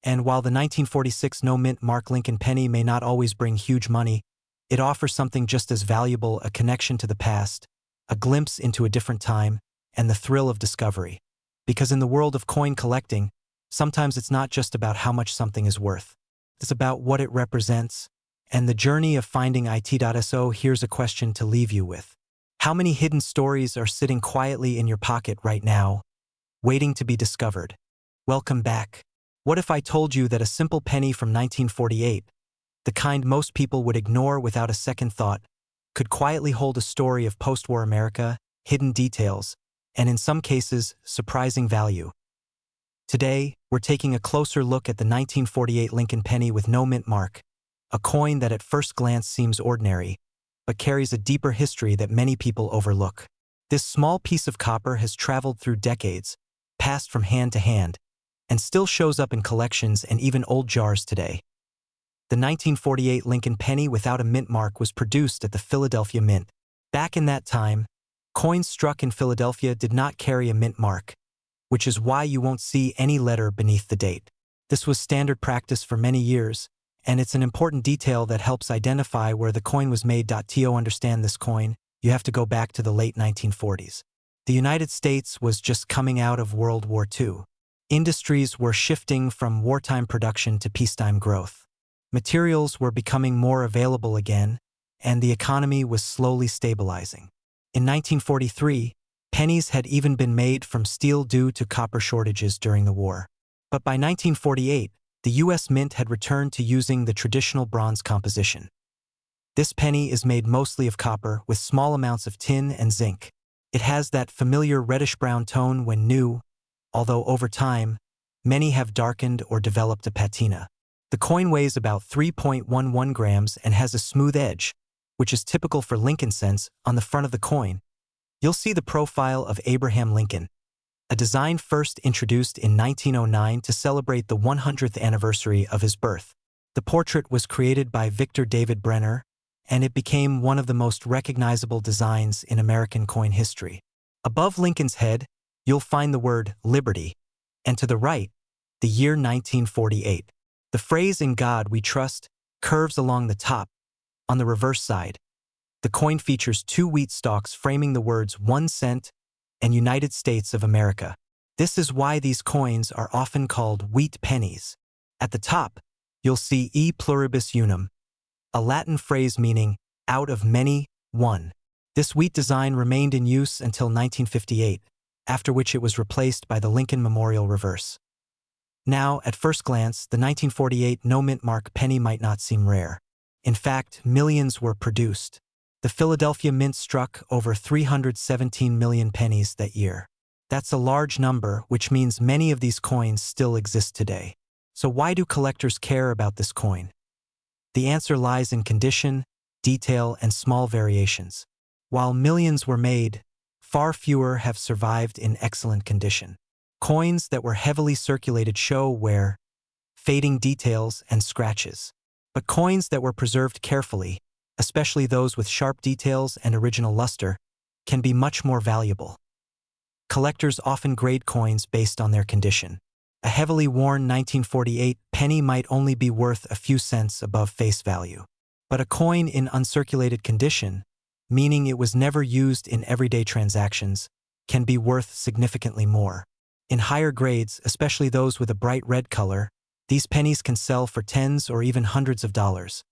And while the 1946 no-mint mark Lincoln penny may not always bring huge money, it offers something just as valuable: a connection to the past, a glimpse into a different time, and the thrill of discovery. Because in the world of coin collecting, sometimes it's not just about how much something is worth. It's about what it represents. And the journey of finding it. Here's a question to leave you with. How many hidden stories are sitting quietly in your pocket right now, waiting to be discovered? Welcome back. What if I told you that a simple penny from 1948, the kind most people would ignore without a second thought, could quietly hold a story of post-war America, hidden details, and in some cases, surprising value? Today, we're taking a closer look at the 1948 Lincoln penny with no mint mark, a coin that at first glance seems ordinary, but carries a deeper history that many people overlook. This small piece of copper has traveled through decades, passed from hand to hand, and still shows up in collections and even old jars today. The 1948 Lincoln penny without a mint mark was produced at the Philadelphia Mint. Back in that time, coins struck in Philadelphia did not carry a mint mark, which is why you won't see any letter beneath the date. This was standard practice for many years, and it's an important detail that helps identify where the coin was made. To understand this coin, you have to go back to the late 1940s. The United States was just coming out of World War II. Industries were shifting from wartime production to peacetime growth. Materials were becoming more available again, and the economy was slowly stabilizing. In 1943, pennies had even been made from steel due to copper shortages during the war. But by 1948, the U.S. Mint had returned to using the traditional bronze composition. This penny is made mostly of copper with small amounts of tin and zinc. It has that familiar reddish-brown tone when new, although over time, many have darkened or developed a patina. The coin weighs about 3.11 grams and has a smooth edge, which is typical for Lincoln cents. On the front of the coin, you'll see the profile of Abraham Lincoln, a design first introduced in 1909 to celebrate the 100th anniversary of his birth. The portrait was created by Victor David Brenner, and it became one of the most recognizable designs in American coin history. Above Lincoln's head, you'll find the word Liberty, and to the right, the year 1948. The phrase "In God We Trust" curves along the top. On the reverse side, the coin features two wheat stalks framing the words 1 cent and United States of America. This is why these coins are often called wheat pennies. At the top, you'll see E pluribus unum, a Latin phrase meaning out of many, one. This wheat design remained in use until 1958, after which it was replaced by the Lincoln Memorial reverse. Now, at first glance, the 1948 no-mint mark penny might not seem rare. In fact, millions were produced. The Philadelphia Mint struck over 317 million pennies that year. That's a large number, which means many of these coins still exist today. So why do collectors care about this coin? The answer lies in condition, detail, and small variations. While millions were made, far fewer have survived in excellent condition. Coins that were heavily circulated show wear, fading details, and scratches. But coins that were preserved carefully, especially those with sharp details and original luster, can be much more valuable. Collectors often grade coins based on their condition. A heavily worn 1948 penny might only be worth a few cents above face value. But a coin in uncirculated condition, meaning it was never used in everyday transactions, can be worth significantly more. In higher grades, especially those with a bright red color, these pennies can sell for tens or even hundreds of dollars.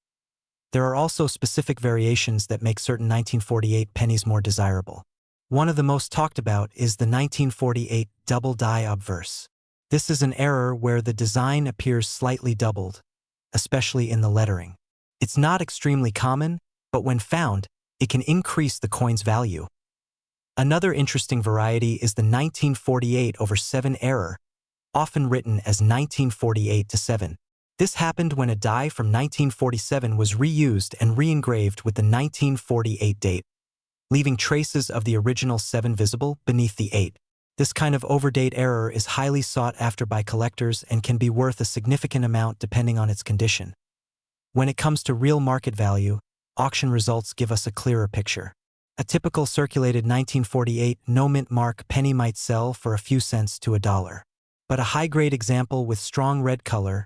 There are also specific variations that make certain 1948 pennies more desirable. One of the most talked about is the 1948 double die obverse. This is an error where the design appears slightly doubled, especially in the lettering. It's not extremely common, but when found, it can increase the coin's value. Another interesting variety is the 1948/7 error, often written as 1948-7. This happened when a die from 1947 was reused and re-engraved with the 1948 date, leaving traces of the original 7 visible beneath the 8. This kind of overdate error is highly sought after by collectors and can be worth a significant amount depending on its condition. When it comes to real market value, auction results give us a clearer picture. A typical circulated 1948 no-mint mark penny might sell for a few cents to $1. But a high-grade example with strong red color,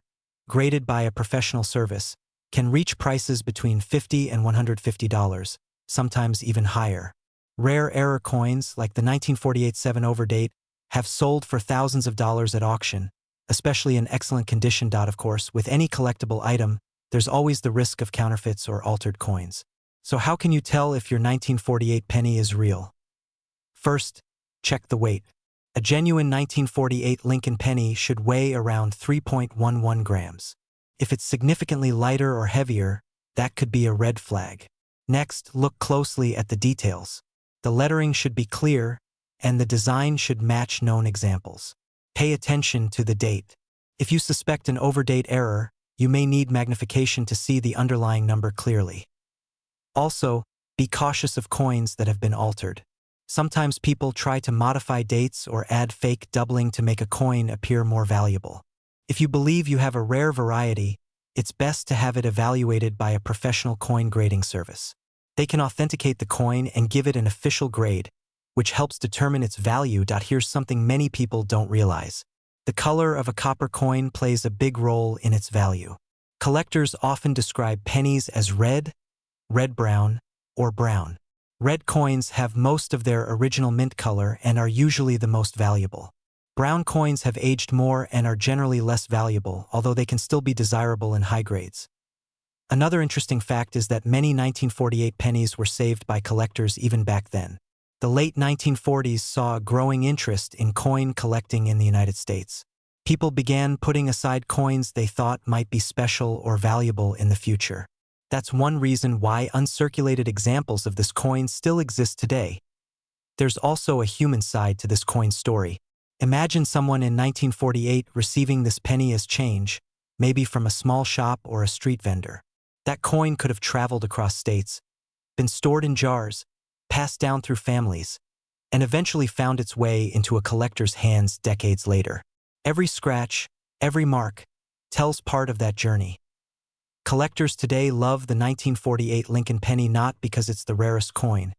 graded by a professional service, can reach prices between $50 and $150, sometimes even higher. Rare error coins, like the 1948-7 overdate, have sold for thousands of dollars at auction, especially in excellent condition. Of course, with any collectible item, there's always the risk of counterfeits or altered coins. So how can you tell if your 1948 penny is real? First, check the weight. A genuine 1948 Lincoln penny should weigh around 3.11 grams. If it's significantly lighter or heavier, that could be a red flag. Next, look closely at the details. The lettering should be clear, and the design should match known examples. Pay attention to the date. If you suspect an overdate error, you may need magnification to see the underlying number clearly. Also, be cautious of coins that have been altered. Sometimes people try to modify dates or add fake doubling to make a coin appear more valuable. If you believe you have a rare variety, it's best to have it evaluated by a professional coin grading service. They can authenticate the coin and give it an official grade, which helps determine its value. Here's something many people don't realize. The color of a copper coin plays a big role in its value. Collectors often describe pennies as red, red-brown, or brown. Red coins have most of their original mint color and are usually the most valuable. Brown coins have aged more and are generally less valuable, although they can still be desirable in high grades. Another interesting fact is that many 1948 pennies were saved by collectors even back then. The late 1940s saw a growing interest in coin collecting in the United States. People began putting aside coins they thought might be special or valuable in the future. That's one reason why uncirculated examples of this coin still exist today. There's also a human side to this coin story. Imagine someone in 1948 receiving this penny as change, maybe from a small shop or a street vendor. That coin could have traveled across states, been stored in jars, passed down through families, and eventually found its way into a collector's hands decades later. Every scratch, every mark, tells part of that journey. Collectors today love the 1948 Lincoln penny not because it's the rarest coin,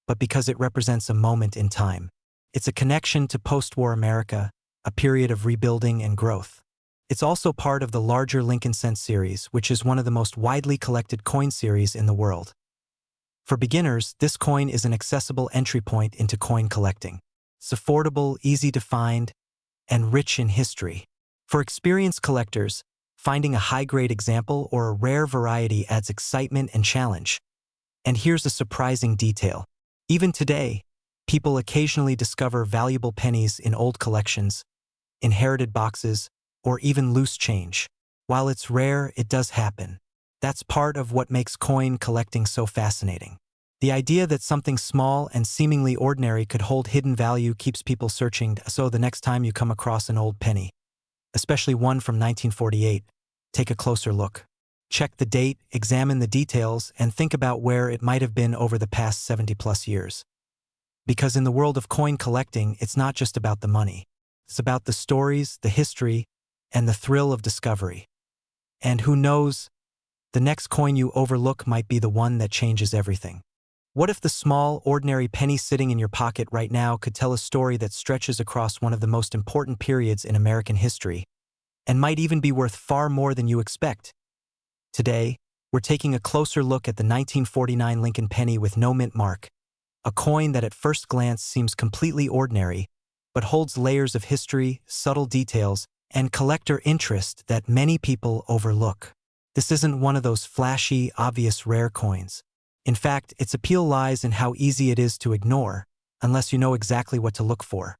but because it represents a moment in time. It's a connection to post-war America, a period of rebuilding and growth. It's also part of the larger Lincoln cent series, which is one of the most widely collected coin series in the world. For beginners, this coin is an accessible entry point into coin collecting. It's affordable, easy to find, and rich in history. For experienced collectors, finding a high-grade example or a rare variety adds excitement and challenge. And here's a surprising detail. Even today, people occasionally discover valuable pennies in old collections, inherited boxes, or even loose change. While it's rare, it does happen. That's part of what makes coin collecting so fascinating. The idea that something small and seemingly ordinary could hold hidden value keeps people searching, so the next time you come across an old penny, especially one from 1948, take a closer look. Check the date, examine the details, and think about where it might have been over the past 70+ years. Because in the world of coin collecting, it's not just about the money. It's about the stories, the history, and the thrill of discovery. And who knows, the next coin you overlook might be the one that changes everything. What if the small, ordinary penny sitting in your pocket right now could tell a story that stretches across one of the most important periods in American history, and might even be worth far more than you expect? Today, we're taking a closer look at the 1949 Lincoln penny with no mint mark, a coin that at first glance seems completely ordinary, but holds layers of history, subtle details, and collector interest that many people overlook. This isn't one of those flashy, obvious rare coins. In fact, its appeal lies in how easy it is to ignore, unless you know exactly what to look for.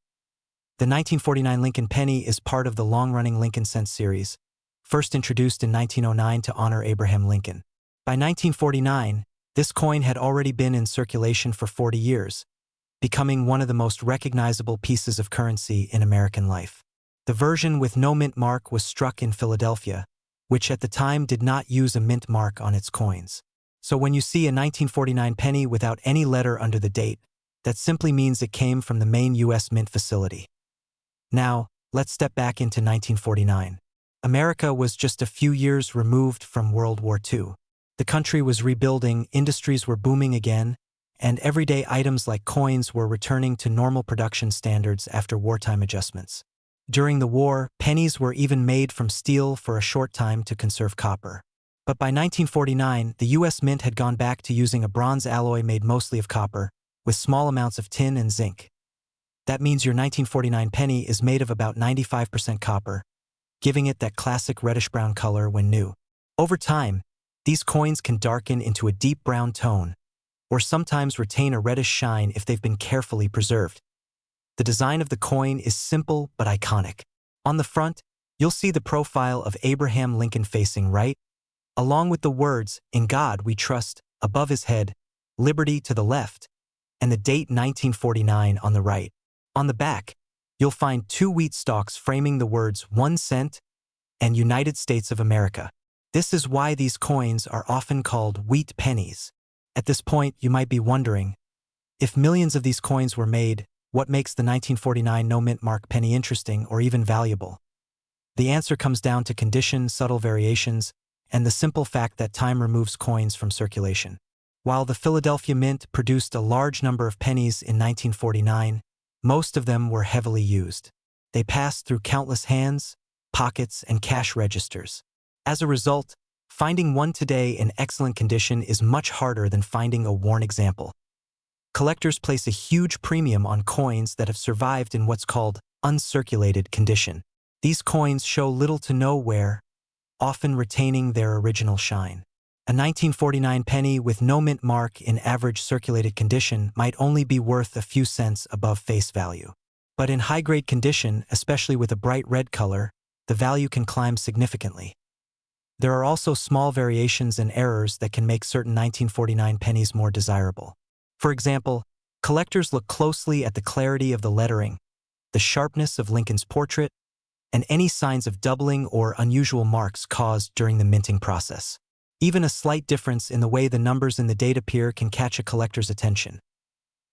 The 1949 Lincoln penny is part of the long-running Lincoln cent series, first introduced in 1909 to honor Abraham Lincoln. By 1949, this coin had already been in circulation for 40 years, becoming one of the most recognizable pieces of currency in American life. The version with no mint mark was struck in Philadelphia, which at the time did not use a mint mark on its coins. So when you see a 1949 penny without any letter under the date, that simply means it came from the main U.S. Mint facility. Now, let's step back into 1949. America was just a few years removed from World War II. The country was rebuilding, industries were booming again, and everyday items like coins were returning to normal production standards after wartime adjustments. During the war, pennies were even made from steel for a short time to conserve copper. But by 1949, the U.S. Mint had gone back to using a bronze alloy made mostly of copper, with small amounts of tin and zinc. That means your 1949 penny is made of about 95% copper, giving it that classic reddish-brown color when new. Over time, these coins can darken into a deep brown tone, or sometimes retain a reddish shine if they've been carefully preserved. The design of the coin is simple but iconic. On the front, you'll see the profile of Abraham Lincoln facing right, along with the words, "In God We Trust," above his head, "Liberty" to the left, and the date 1949 on the right. On the back, you'll find 2 wheat stalks framing the words 1 cent and United States of America. This is why these coins are often called wheat pennies. At this point, you might be wondering, if millions of these coins were made, what makes the 1949 no mint mark penny interesting or even valuable? The answer comes down to condition, subtle variations, and the simple fact that time removes coins from circulation. While the Philadelphia Mint produced a large number of pennies in 1949, most of them were heavily used. They passed through countless hands, pockets, and cash registers. As a result, finding one today in excellent condition is much harder than finding a worn example. Collectors place a huge premium on coins that have survived in what's called uncirculated condition. These coins show little to no wear, often retaining their original shine. A 1949 penny with no mint mark in average circulated condition might only be worth a few cents above face value. But in high-grade condition, especially with a bright red color, the value can climb significantly. There are also small variations and errors that can make certain 1949 pennies more desirable. For example, collectors look closely at the clarity of the lettering, the sharpness of Lincoln's portrait, and any signs of doubling or unusual marks caused during the minting process. Even a slight difference in the way the numbers in the date appear can catch a collector's attention.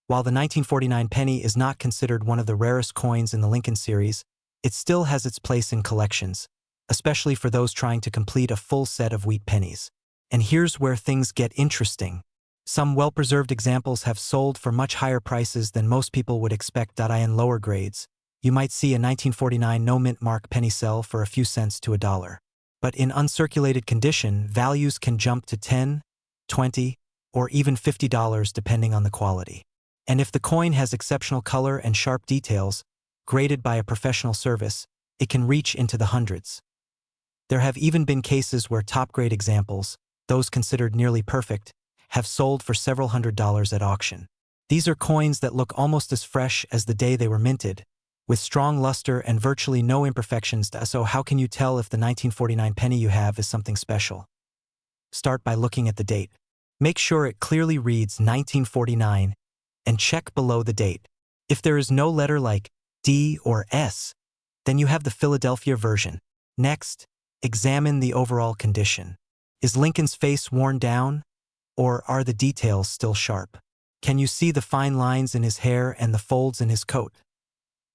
While the 1949 penny is not considered one of the rarest coins in the Lincoln series, it still has its place in collections, especially for those trying to complete a full set of wheat pennies. And here's where things get interesting. Some well-preserved examples have sold for much higher prices than most people would expect. In lower grades, you might see a 1949 no-mint mark penny sell for a few cents to $1. But in uncirculated condition, values can jump to $10, $20, or even $50 depending on the quality. And if the coin has exceptional color and sharp details, graded by a professional service, it can reach into the hundreds. There have even been cases where top-grade examples, those considered nearly perfect, have sold for several $100s at auction. These are coins that look almost as fresh as the day they were minted, with strong luster and virtually no imperfections. So how can you tell if the 1949 penny you have is something special? Start by looking at the date. Make sure it clearly reads 1949 and check below the date. If there is no letter like D or S, then you have the Philadelphia version. Next, examine the overall condition. Is Lincoln's face worn down, or are the details still sharp? Can you see the fine lines in his hair and the folds in his coat?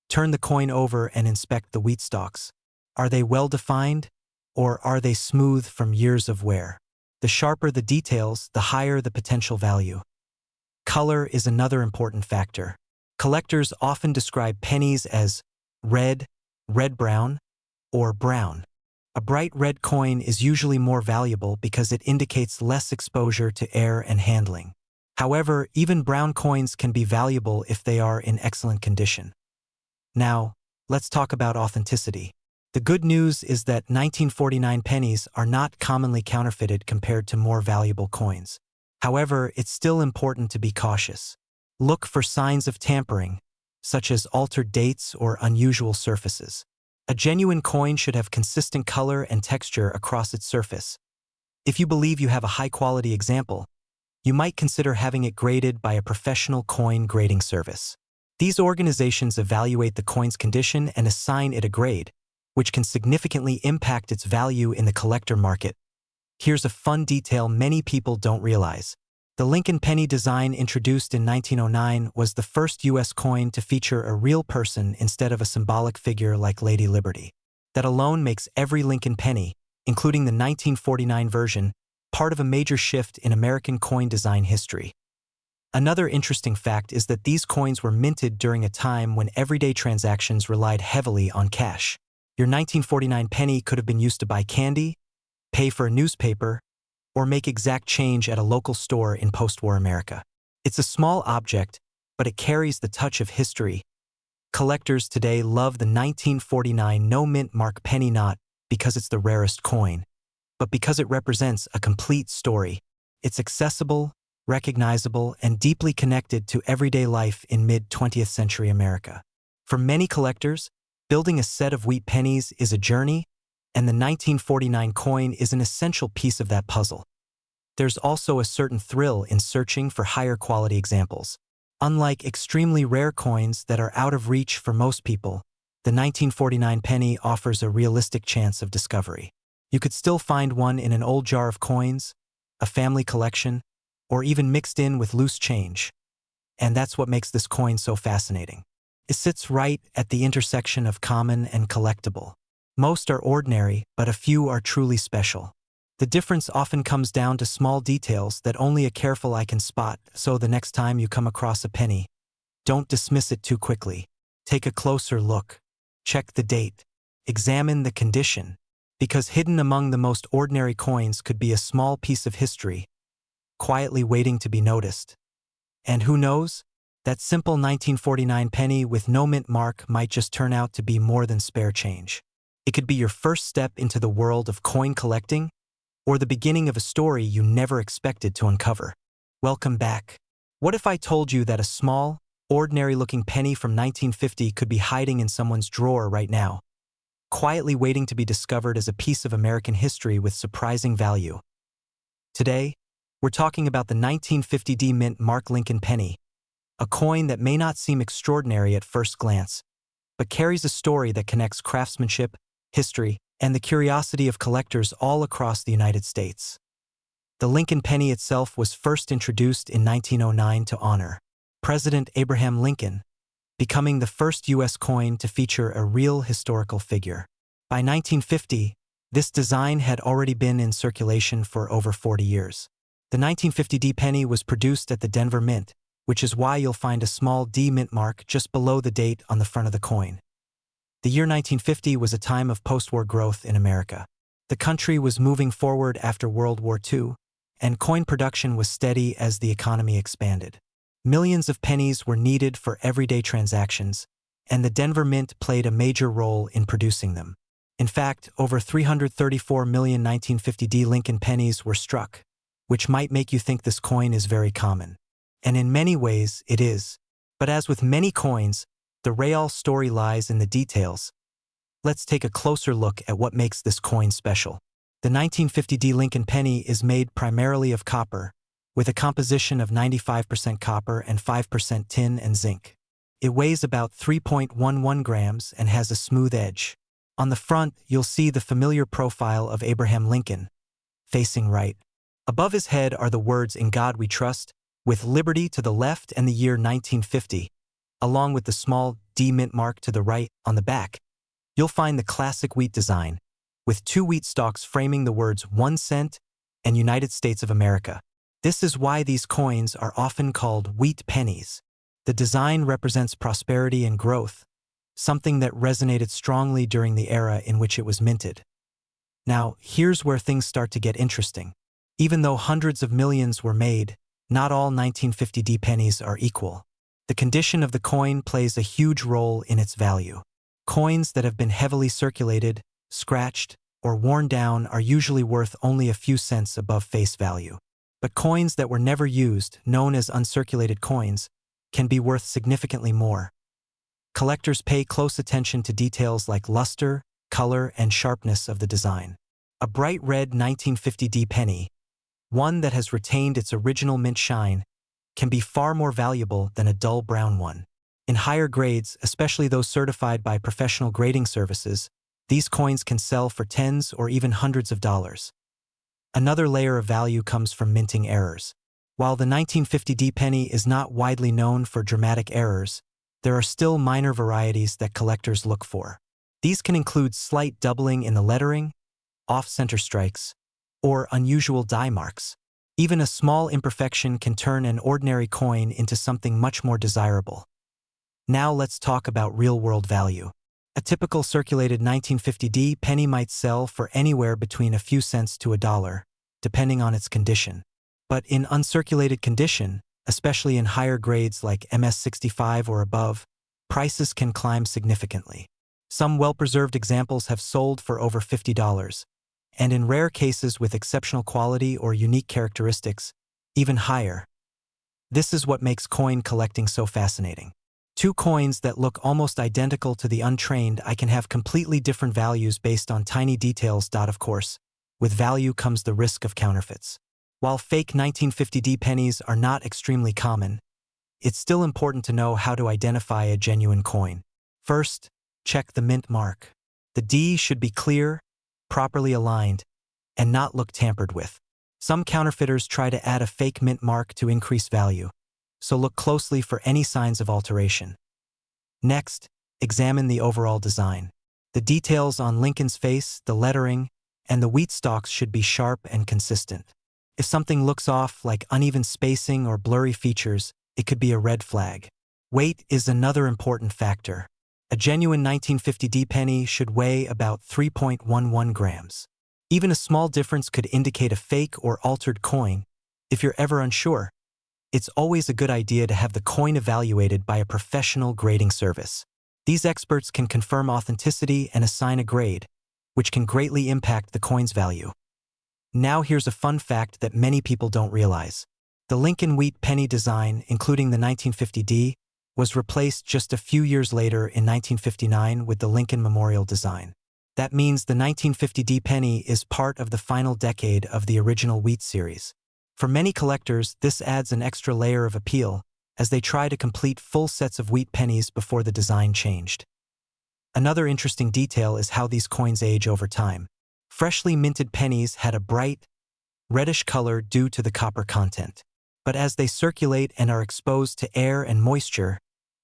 Turn the coin over and inspect the wheat stalks. Are they well defined, or are they smooth from years of wear? The sharper the details, the higher the potential value. Color is another important factor. Collectors often describe pennies as red, red-brown, or brown. A bright red coin is usually more valuable because it indicates less exposure to air and handling. However, even brown coins can be valuable if they are in excellent condition. Now, let's talk about authenticity. The good news is that 1949 pennies are not commonly counterfeited compared to more valuable coins. However, it's still important to be cautious. Look for signs of tampering, such as altered dates or unusual surfaces. A genuine coin should have consistent color and texture across its surface. If you believe you have a high-quality example, you might consider having it graded by a professional coin grading service. These organizations evaluate the coin's condition and assign it a grade, which can significantly impact its value in the collector market. Here's a fun detail many people don't realize. The Lincoln penny design introduced in 1909 was the first U.S. coin to feature a real person instead of a symbolic figure like Lady Liberty. That alone makes every Lincoln penny, including the 1949 version, part of a major shift in American coin design history. Another interesting fact is that these coins were minted during a time when everyday transactions relied heavily on cash. Your 1949 penny could have been used to buy candy, pay for a newspaper, or make exact change at a local store in post-war America. It's a small object, but it carries the touch of history. Collectors today love the 1949 no-mint mark penny not because it's the rarest coin, but because it represents a complete story. It's accessible, recognizable, and deeply connected to everyday life in mid-20th century America. For many collectors, building a set of wheat pennies is a journey, and the 1949 coin is an essential piece of that puzzle. There's also a certain thrill in searching for higher quality examples. Unlike extremely rare coins that are out of reach for most people, the 1949 penny offers a realistic chance of discovery. You could still find one in an old jar of coins, a family collection, or even mixed in with loose change. And that's what makes this coin so fascinating. It sits right at the intersection of common and collectible. Most are ordinary, but a few are truly special. The difference often comes down to small details that only a careful eye can spot, so the next time you come across a penny, don't dismiss it too quickly. Take a closer look. Check the date. Examine the condition, because hidden among the most ordinary coins could be a small piece of history, quietly waiting to be noticed. And who knows? That simple 1949 penny with no mint mark might just turn out to be more than spare change. It could be your first step into the world of coin collecting, or the beginning of a story you never expected to uncover. Welcome back. What if I told you that a small, ordinary-looking penny from 1950 could be hiding in someone's drawer right now, quietly waiting to be discovered as a piece of American history with surprising value? Today, we're talking about the 1950 D mint mark Lincoln penny, a coin that may not seem extraordinary at first glance, but carries a story that connects craftsmanship, history, and the curiosity of collectors all across the United States. The Lincoln penny itself was first introduced in 1909 to honor President Abraham Lincoln, becoming the first U.S. coin to feature a real historical figure. By 1950, this design had already been in circulation for over 40 years. The 1950 D penny was produced at the Denver Mint, which is why you'll find a small D mint mark just below the date on the front of the coin. The year 1950 was a time of post-war growth in America. The country was moving forward after World War II, and coin production was steady as the economy expanded. Millions of pennies were needed for everyday transactions, and the Denver Mint played a major role in producing them. In fact, over 334 million 1950 D Lincoln pennies were struck, which might make you think this coin is very common. And in many ways, it is. But as with many coins, the real story lies in the details. Let's take a closer look at what makes this coin special. The 1950 D Lincoln penny is made primarily of copper, with a composition of 95% copper and 5% tin and zinc. It weighs about 3.11 grams and has a smooth edge. On the front, you'll see the familiar profile of Abraham Lincoln, facing right. Above his head are the words "In God We Trust," with liberty to the left and the year 1950, along with the small D mint mark to the right. On the back, you'll find the classic wheat design, with two wheat stalks framing the words 1 cent and United States of America. This is why these coins are often called wheat pennies. The design represents prosperity and growth, something that resonated strongly during the era in which it was minted. Now, here's where things start to get interesting. Even though hundreds of millions were made, not all 1950 D pennies are equal. The condition of the coin plays a huge role in its value. Coins that have been heavily circulated, scratched, or worn down are usually worth only a few cents above face value. But coins that were never used, known as uncirculated coins, can be worth significantly more. Collectors pay close attention to details like luster, color, and sharpness of the design. A bright red 1950 D penny, one that has retained its original mint shine, can be far more valuable than a dull brown one. In higher grades, especially those certified by professional grading services, these coins can sell for tens or even hundreds of dollars. Another layer of value comes from minting errors. While the 1950 D penny is not widely known for dramatic errors, there are still minor varieties that collectors look for. These can include slight doubling in the lettering, off-center strikes, or unusual die marks. Even a small imperfection can turn an ordinary coin into something much more desirable. Now let's talk about real-world value. A typical circulated 1950 D penny might sell for anywhere between a few cents to $1, depending on its condition. But in uncirculated condition, especially in higher grades like MS65 or above, prices can climb significantly. Some well-preserved examples have sold for over $50, and in rare cases with exceptional quality or unique characteristics, even higher. This is what makes coin collecting so fascinating. Two coins that look almost identical to the untrained eye can have completely different values based on tiny details. Of course, with value comes the risk of counterfeits. While fake 1950 D pennies are not extremely common, it's still important to know how to identify a genuine coin. First, check the mint mark. The D should be clear, properly aligned, and not look tampered with. Some counterfeiters try to add a fake mint mark to increase value, so look closely for any signs of alteration. Next, examine the overall design. The details on Lincoln's face, the lettering, and the wheat stalks should be sharp and consistent. If something looks off, like uneven spacing or blurry features, it could be a red flag. Weight is another important factor. A genuine 1950 D penny should weigh about 3.11 grams. Even a small difference could indicate a fake or altered coin. If you're ever unsure, it's always a good idea to have the coin evaluated by a professional grading service. These experts can confirm authenticity and assign a grade, which can greatly impact the coin's value. Now here's a fun fact that many people don't realize. The Lincoln wheat penny design, including the 1950 D, was replaced just a few years later in 1959 with the Lincoln Memorial design. That means the 1950 D penny is part of the final decade of the original wheat series. For many collectors, this adds an extra layer of appeal, as they try to complete full sets of wheat pennies before the design changed. Another interesting detail is how these coins age over time. Freshly minted pennies had a bright, reddish color due to the copper content. But as they circulate and are exposed to air and moisture,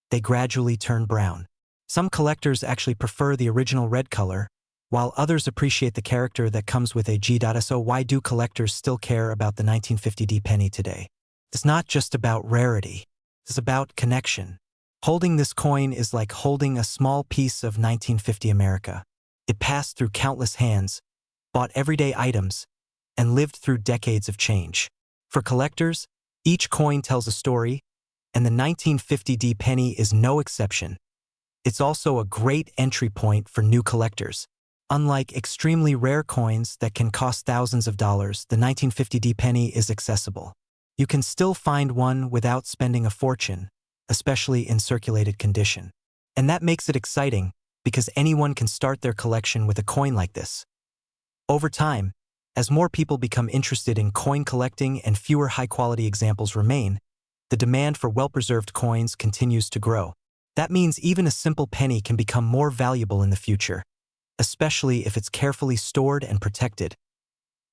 they gradually turn brown. Some collectors actually prefer the original red color, while others appreciate the character that comes with a G. So why do collectors still care about the 1950 penny today? It's not just about rarity. It's about connection. Holding this coin is like holding a small piece of 1950 America. It passed through countless hands, bought everyday items, and lived through decades of change. For collectors, each coin tells a story, and the 1950 penny is no exception. It's also a great entry point for new collectors. Unlike extremely rare coins that can cost thousands of dollars, the 1950 penny is accessible. You can still find one without spending a fortune, especially in circulated condition. And that makes it exciting, because anyone can start their collection with a coin like this. Over time, as more people become interested in coin collecting and fewer high-quality examples remain, the demand for well-preserved coins continues to grow. That means even a simple penny can become more valuable in the future, especially if it's carefully stored and protected.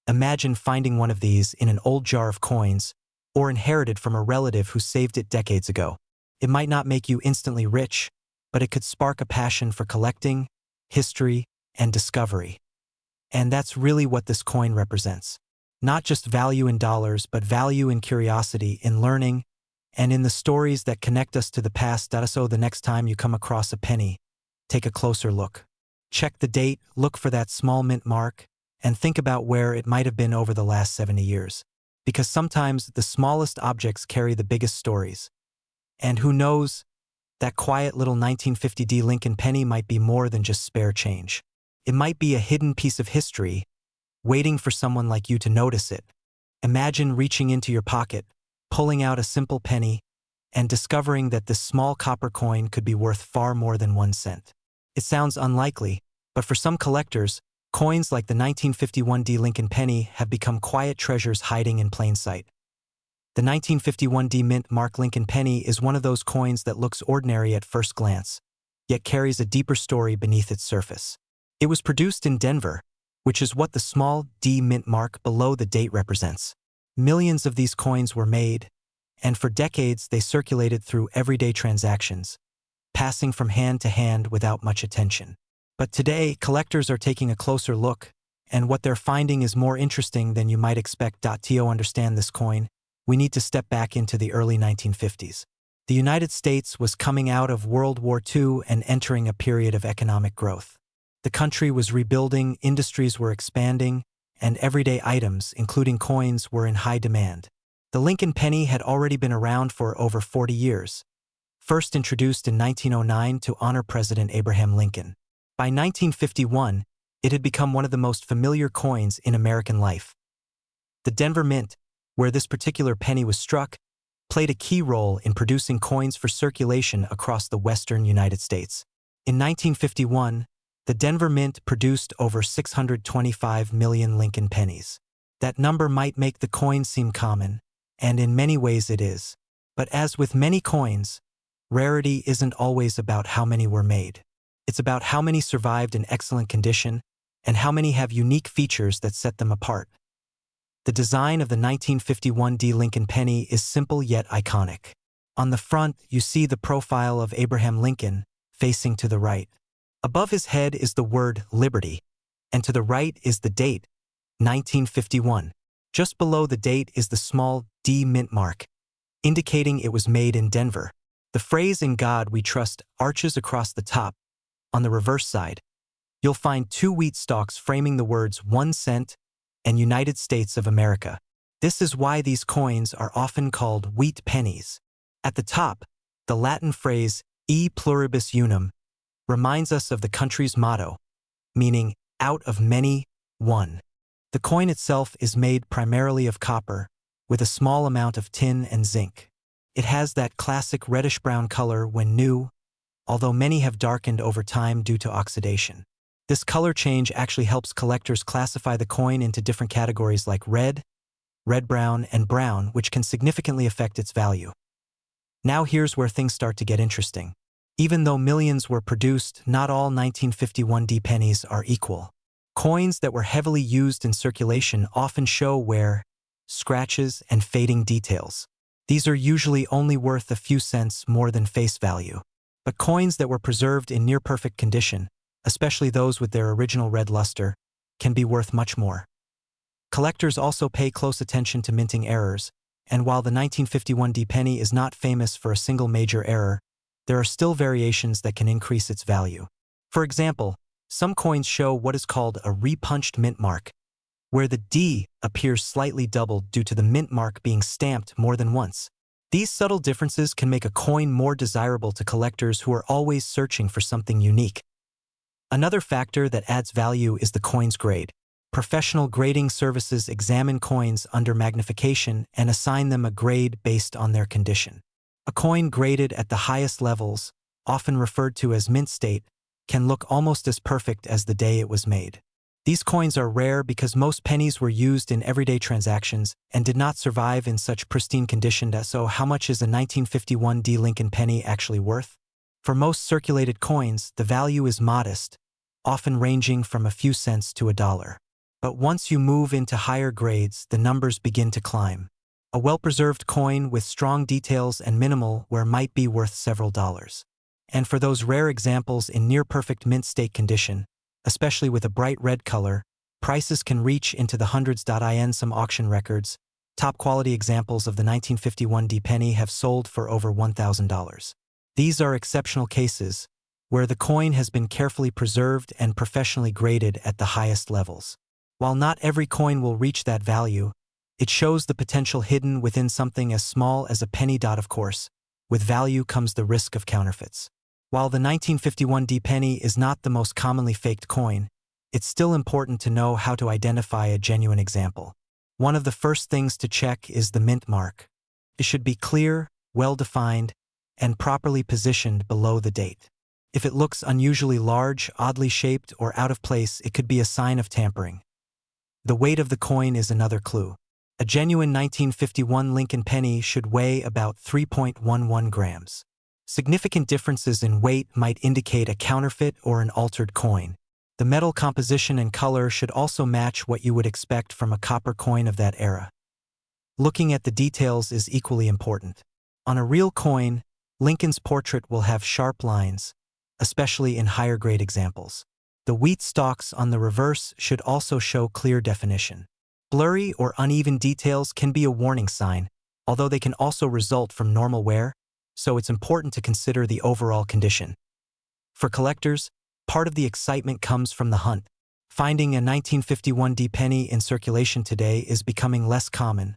Imagine finding one of these in an old jar of coins, or inherited from a relative who saved it decades ago. It might not make you instantly rich, but it could spark a passion for collecting, history, and discovery. And that's really what this coin represents. Not just value in dollars, but value in curiosity, in learning, and in the stories that connect us to the past. So the next time you come across a penny, take a closer look. Check the date, look for that small mint mark, and think about where it might have been over the last 70 years. Because sometimes the smallest objects carry the biggest stories. And who knows, that quiet little 1950 Lincoln penny might be more than just spare change. It might be a hidden piece of history, waiting for someone like you to notice it. Imagine reaching into your pocket, pulling out a simple penny, and discovering that this small copper coin could be worth far more than 1 cent. It sounds unlikely, but for some collectors, coins like the 1951 Lincoln penny have become quiet treasures hiding in plain sight. The 1951 mint mark Lincoln penny is one of those coins that looks ordinary at first glance, yet carries a deeper story beneath its surface. It was produced in Denver, which is what the small D mint mark below the date represents. Millions of these coins were made, and for decades they circulated through everyday transactions, passing from hand to hand without much attention. But today, collectors are taking a closer look, and what they're finding is more interesting than you might expect. To understand this coin, we need to step back into the early 1950s. The United States was coming out of World War II and entering a period of economic growth. The country was rebuilding, industries were expanding, and everyday items, including coins, were in high demand. The Lincoln penny had already been around for over 40 years, first introduced in 1909 to honor President Abraham Lincoln. By 1951, it had become one of the most familiar coins in American life. The Denver Mint, where this particular penny was struck, played a key role in producing coins for circulation across the western United States. In 1951, the Denver Mint produced over 625 million Lincoln pennies. That number might make the coin seem common, and in many ways it is. But as with many coins, rarity isn't always about how many were made. It's about how many survived in excellent condition and how many have unique features that set them apart. The design of the 1951 Lincoln penny is simple yet iconic. On the front, you see the profile of Abraham Lincoln, facing to the right. Above his head is the word Liberty, and to the right is the date, 1951. Just below the date is the small D mint mark, indicating it was made in Denver. The phrase "In God We Trust" arches across the top. On the reverse side, you'll find 2 wheat stalks framing the words 1 cent and United States of America. This is why these coins are often called wheat pennies. At the top, the Latin phrase "E pluribus unum" reminds us of the country's motto, meaning out of many, one. The coin itself is made primarily of copper, with a small amount of tin and zinc. It has that classic reddish-brown color when new, although many have darkened over time due to oxidation. This color change actually helps collectors classify the coin into different categories like red, red-brown, and brown, which can significantly affect its value. Now here's where things start to get interesting. Even though millions were produced, not all 1951 pennies are equal. Coins that were heavily used in circulation often show wear, scratches, and fading details. These are usually only worth a few cents more than face value. But coins that were preserved in near-perfect condition, especially those with their original red luster, can be worth much more. Collectors also pay close attention to minting errors, and while the 1951 penny is not famous for a single major error, there are still variations that can increase its value. For example, some coins show what is called a repunched mint mark, where the D appears slightly doubled due to the mint mark being stamped more than once. These subtle differences can make a coin more desirable to collectors who are always searching for something unique. Another factor that adds value is the coin's grade. Professional grading services examine coins under magnification and assign them a grade based on their condition. A coin graded at the highest levels, often referred to as mint state, can look almost as perfect as the day it was made. These coins are rare because most pennies were used in everyday transactions and did not survive in such pristine condition. So how much is a 1951 Lincoln penny actually worth? For most circulated coins, the value is modest, often ranging from a few cents to $1. But once you move into higher grades, the numbers begin to climb. A well-preserved coin with strong details and minimal wear might be worth several dollars. And for those rare examples in near-perfect mint state condition, especially with a bright red color, prices can reach into the hundreds. In some auction records, top-quality examples of the 1951 penny have sold for over $1,000. These are exceptional cases, where the coin has been carefully preserved and professionally graded at the highest levels. While not every coin will reach that value, it shows the potential hidden within something as small as a penny. Of course, with value comes the risk of counterfeits. While the 1951 penny is not the most commonly faked coin, it's still important to know how to identify a genuine example. One of the first things to check is the mint mark. It should be clear, well-defined, and properly positioned below the date. If it looks unusually large, oddly shaped, or out of place, it could be a sign of tampering. The weight of the coin is another clue. A genuine 1951 Lincoln penny should weigh about 3.11 grams. Significant differences in weight might indicate a counterfeit or an altered coin. The metal composition and color should also match what you would expect from a copper coin of that era. Looking at the details is equally important. On a real coin, Lincoln's portrait will have sharp lines, especially in higher grade examples. The wheat stalks on the reverse should also show clear definition. Blurry or uneven details can be a warning sign, although they can also result from normal wear, so it's important to consider the overall condition. For collectors, part of the excitement comes from the hunt. Finding a 1951 penny in circulation today is becoming less common,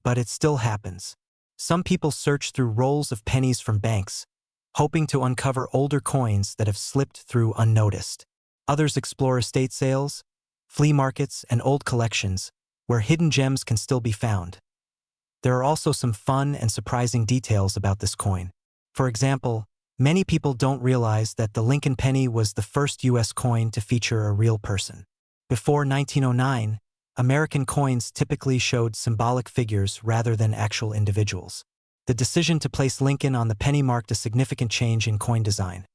but it still happens. Some people search through rolls of pennies from banks, hoping to uncover older coins that have slipped through unnoticed. Others explore estate sales, flea markets, and old collections, where hidden gems can still be found. There are also some fun and surprising details about this coin. For example, many people don't realize that the Lincoln penny was the first U.S. coin to feature a real person. Before 1909, American coins typically showed symbolic figures rather than actual individuals. The decision to place Lincoln on the penny marked a significant change in coin design.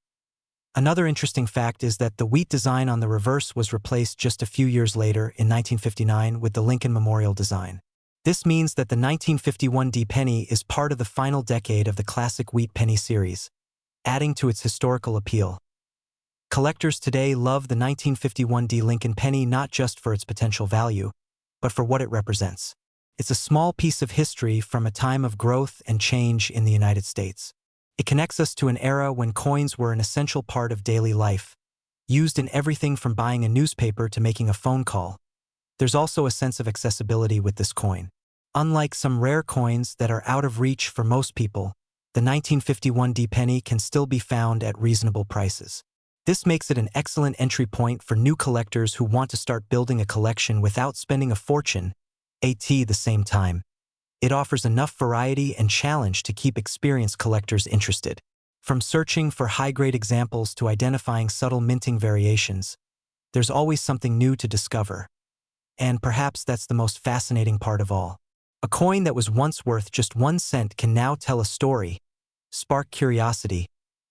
Another interesting fact is that the wheat design on the reverse was replaced just a few years later in 1959 with the Lincoln Memorial design. This means that the 1951 penny is part of the final decade of the classic wheat penny series, adding to its historical appeal. Collectors today love the 1951 Lincoln penny not just for its potential value, but for what it represents. It's a small piece of history from a time of growth and change in the United States. It connects us to an era when coins were an essential part of daily life, used in everything from buying a newspaper to making a phone call. There's also a sense of accessibility with this coin. Unlike some rare coins that are out of reach for most people, the 1951 penny can still be found at reasonable prices. This makes it an excellent entry point for new collectors who want to start building a collection without spending a fortune at the same time. It offers enough variety and challenge to keep experienced collectors interested. From searching for high-grade examples to identifying subtle minting variations, there's always something new to discover. And perhaps that's the most fascinating part of all. A coin that was once worth just 1 cent can now tell a story, spark curiosity,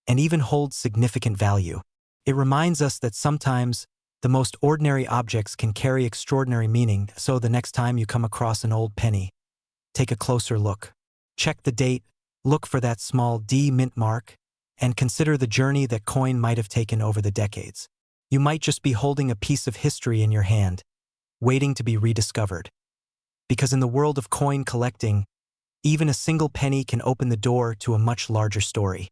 and even holds significant value. It reminds us that sometimes the most ordinary objects can carry extraordinary meaning, so the next time you come across an old penny, take a closer look. Check the date, look for that small D mint mark, and consider the journey that coin might have taken over the decades. You might just be holding a piece of history in your hand, waiting to be rediscovered. Because in the world of coin collecting, even a single penny can open the door to a much larger story.